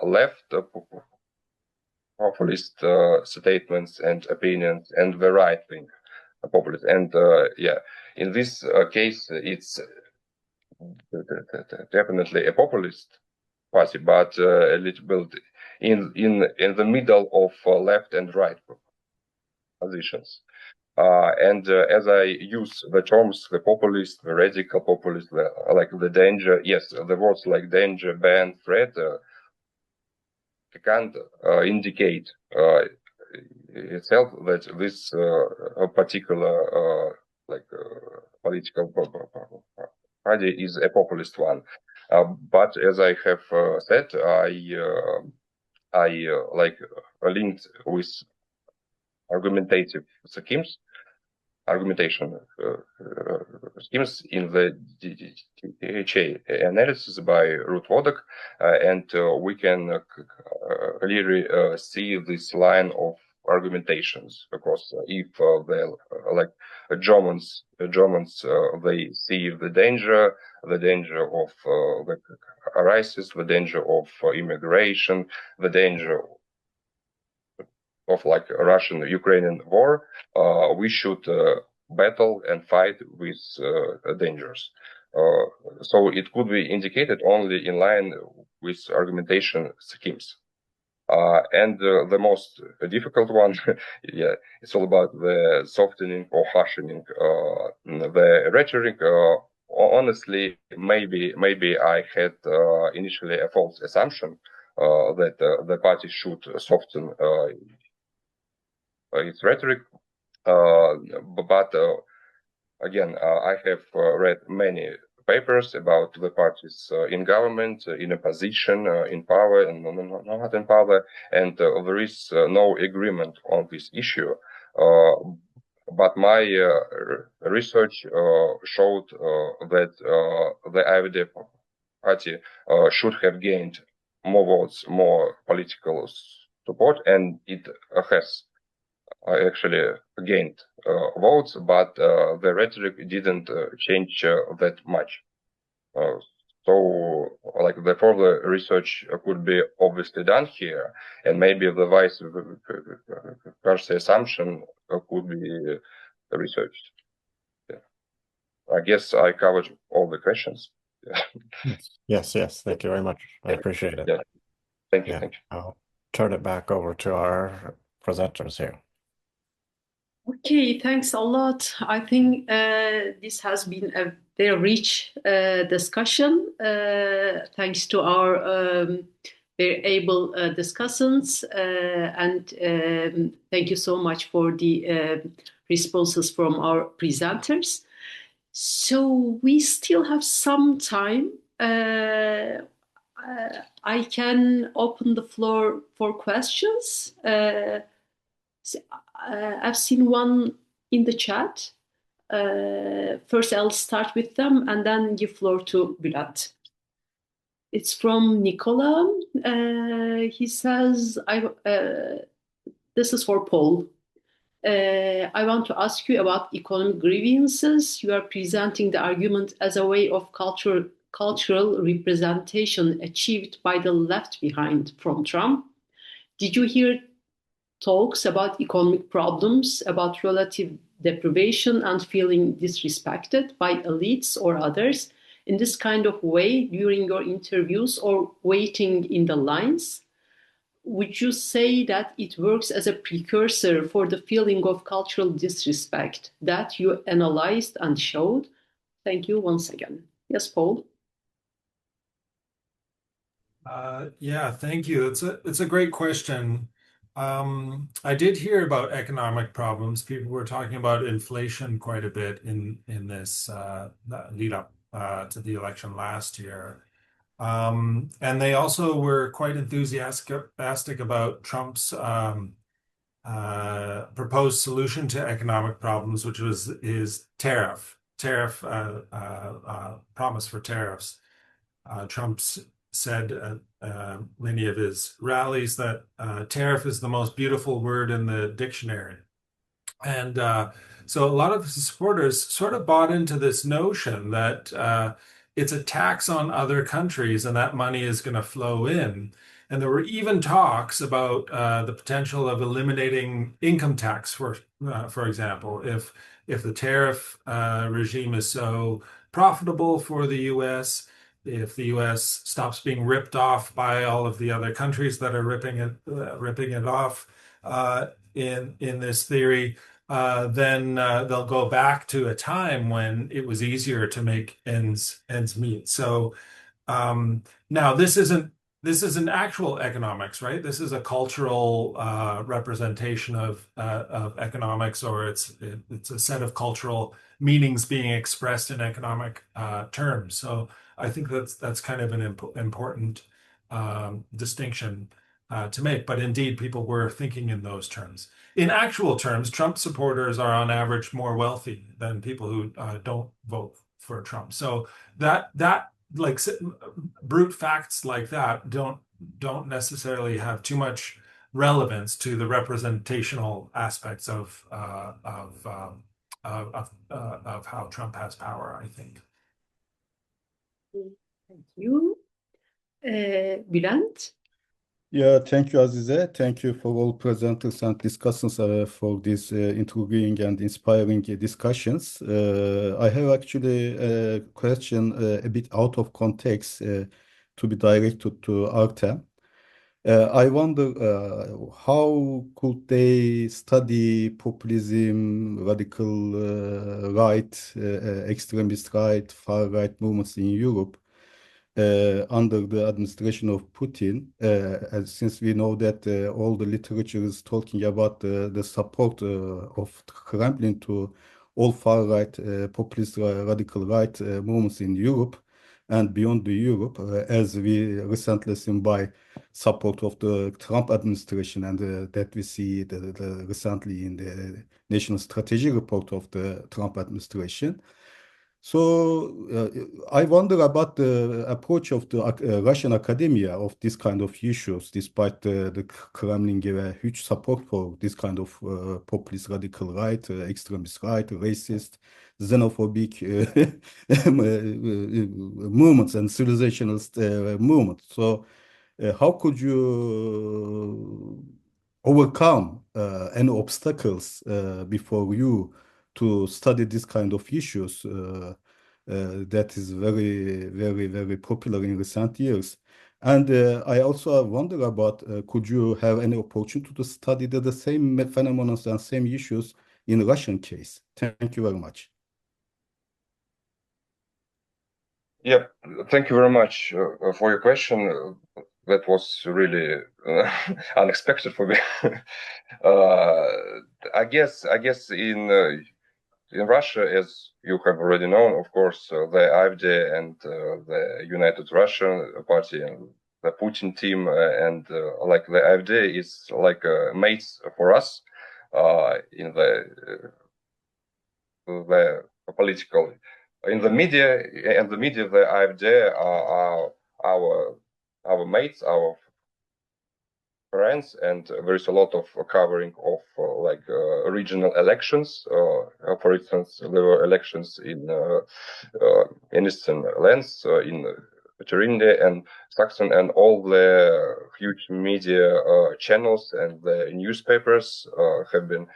left populist statements and opinions and the right-wing populist. And in this case, it's definitely a populist party, but a little bit in the middle of left and right positions. As I use the terms, the populist, the radical populist, like the danger, yes, the words like danger, ban, threat, can't indicate itself that this particular political party is a populist one. But as I have said, I linked with argumentation schemes in the DHA analysis by Rhetoric, and we can clearly see this line of argumentations. Because if the Germans they see the danger of the crisis, the danger of immigration, the danger of like Russian-Ukrainian war, we should battle and fight with dangers. So it could be indicated only in line with argumentation schemes. And the most difficult one, it's all about the softening or harshening the rhetoric. Honestly, maybe I had initially a false assumption that the party should soften its rhetoric, but again, I have read many papers about the parties in government, in opposition, in power, and not in power, and there is no agreement on this issue. But my research showed that the AfD party should have gained more votes, more political support, and it has I actually gained votes, but the rhetoric didn't change that much. So, like, the further research could be obviously done here, and maybe the vice versa assumption could be researched. Yeah. I guess I covered all the questions. Yes. Thank you very much. I appreciate it. Yeah. Thank you. Yeah. Thank you. I'll turn it back over to our presenters here. Okay, thanks a lot. I think this has been a very rich discussion. Thanks to our very able discussants, and thank you so much for the responses from our presenters. So we still have some time. I can open the floor for questions. I've seen one in the chat. First, I'll start with them and then give floor to Bülent. It's from Nicola. He says, this is for Paul. I want to ask you about economic grievances. You are presenting the argument as a way of cultural representation achieved by the left behind from Trump. Did you hear talks about economic problems, about relative deprivation and feeling disrespected by elites or others in this kind of way during your interviews or waiting in the lines? Would you say that it works as a precursor for the feeling of cultural disrespect that you analyzed and showed? Thank you once again. Yes, Paul? Yeah, thank you. It's a great question. I did hear about economic problems. People were talking about inflation quite a bit in this lead up to the election last year. And they also were quite enthusiastic about Trump's proposed solution to economic problems, which was his tariff promise for tariffs. Trump's said at many of his rallies that tariff is the most beautiful word in the dictionary. And so a lot of his supporters sort of bought into this notion that it's a tax on other countries and that money is going to flow in. And there were even talks about the potential of eliminating income tax, for example, if the tariff regime is so profitable for the U.S., if the U.S. stops being ripped off by all of the other countries that are ripping it off in this theory, then they'll go back to a time when it was easier to make ends meet. So now this isn't actual economics, right? This is a cultural representation of economics, or it's a set of cultural meanings being expressed in economic terms. So I think that's kind of an important distinction to make. But indeed, people were thinking in those terms. In actual terms, Trump supporters are on average more wealthy than people who don't vote for Trump. So that like brute facts like that don't necessarily have too much relevance to the representational aspects of how Trump has power, I think. Thank you. Bülent? Yeah, thank you, Azize. Thank you for all presenters and discussants for these intriguing and inspiring discussions. I have actually a question a bit out of context to be directed to Artem. I wonder how could they study populism, radical right, extremist right, far right movements in Europe under the administration of Putin, since we know that all the literature is talking about the support of Kremlin to all far-right, populist, radical right movements in Europe and beyond the Europe, as we recently seen by support of the Trump administration, and that we see recently in the National Strategy Report of the Trump administration. So I wonder about the approach of the Russian academia of this kind of issues, despite the Kremlin give a huge support for this kind of populist radical right, extremist right, racist, xenophobic movements and civilizationalist movements. So how could you overcome any obstacles before you to study this kind of issues that is very, very, very popular in recent years? And I also wonder about could you have any opportunity to study the same phenomena and same issues in Russian case? Thank you very much. Yeah, thank you very much for your question. That was really unexpected for me. I guess in Russia, as you have already known, of course, the AfD and the United Russian Party and the Putin team and like the AfD is like mates for us in the political in the media, and the media, the AfD are our mates, our friends, and there is a lot of covering of like regional elections. For instance, there were elections in eastern lands, in Thuringia and Saxon, and all the huge media channels and the newspapers have been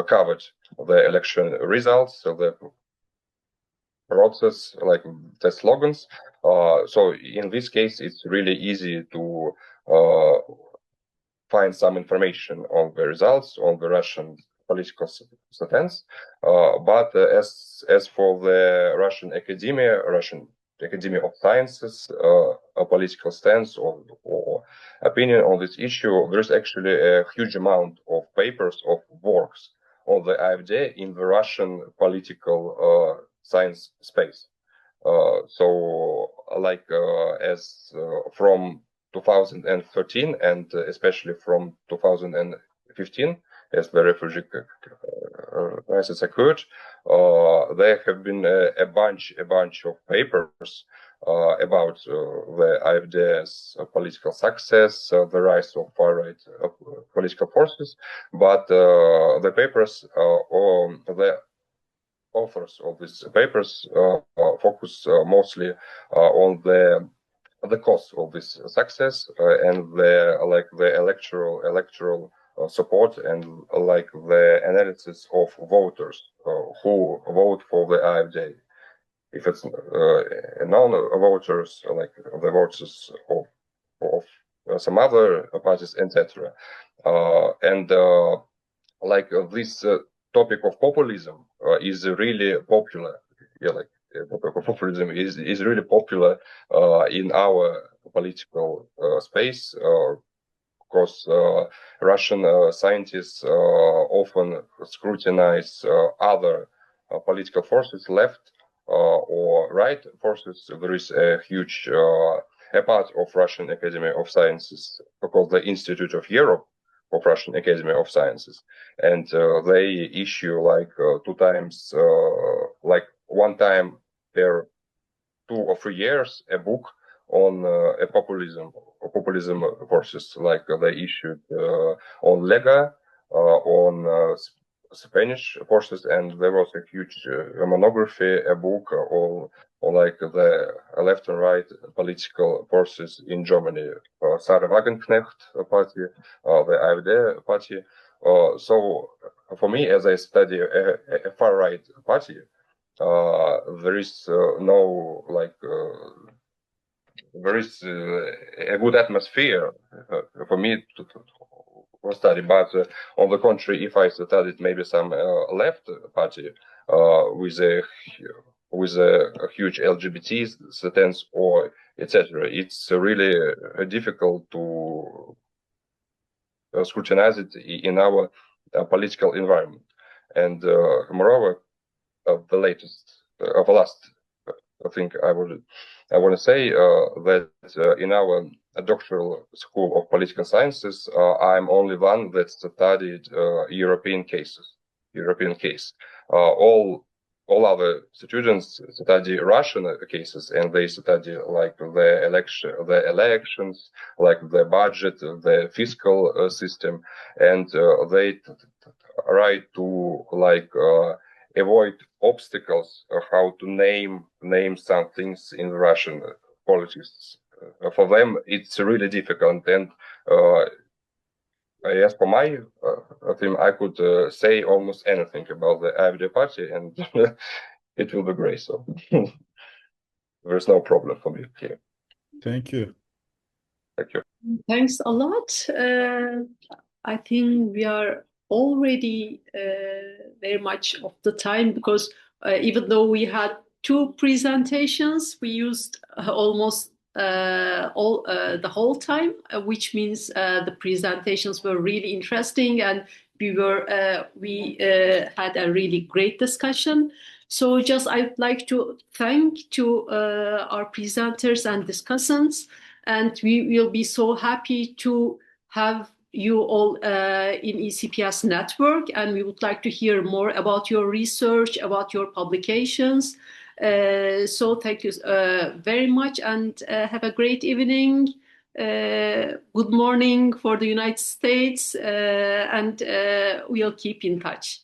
covered the election results, so the process, like the slogans. So in this case, it's really easy to find some information on the results on the Russian political stance. But as for the Russian Academy of Sciences, a political stance or opinion on this issue, there's actually a huge amount of papers, of works on the AfD in the Russian political science space. So like as from 2013 and especially from 2015, as the refugee crisis occurred, there have been a bunch of papers about the AfD's political success, the rise of far-right political forces, but the papers or the authors of these papers focus mostly on the cost of this success and the electoral support and like the analysis of voters who vote for the AfD. If it's non-voters, like the voters of some other parties, etc. And like this topic of populism is really popular. Yeah, like populism is really popular in our political space. Because Russian scientists often scrutinize other political forces, left or right forces. There is a huge a part of Russian Academy of Sciences called the Institute of Europe of Russian Academy of Sciences, and they issue like two times, like one time per 2 or 3 years, a book on a populism forces. Like they issued on Lega, on Spanish forces, and there was a huge monography, a book on like the left and right political forces in Germany, Sarah Wagenknecht party, the AfD party. So for me, as I study a far right party, there is no like there is a good atmosphere for me to study. But on the contrary, if I studied maybe some left party with a huge LGBT stance or etc., it's really difficult to scrutinize it in our political environment. And moreover, the last thing I want to say that in our doctoral school of political sciences, I'm only one that studied European case. All all our students study Russian cases, and they study like the elections, like the budget, the fiscal system, and they try to like avoid obstacles of how to name some things in Russian politics. For them, it's really difficult, and as for my team, I could say almost anything about the AfD party, and it will be great. So there's no problem for me here. Thank you. Thank you. Thanks a lot. I think we are already very much of the time, because even though we had 2 presentations, we used almost all the whole time, which means the presentations were really interesting, and we had a really great discussion. So just I'd like to thank to our presenters and discussants, and we will be so happy to have you all in ECPS network, and we would like to hear more about your research, about your publications. So thank you very much, and have a great evening. Good morning for the United States, and we'll keep in touch.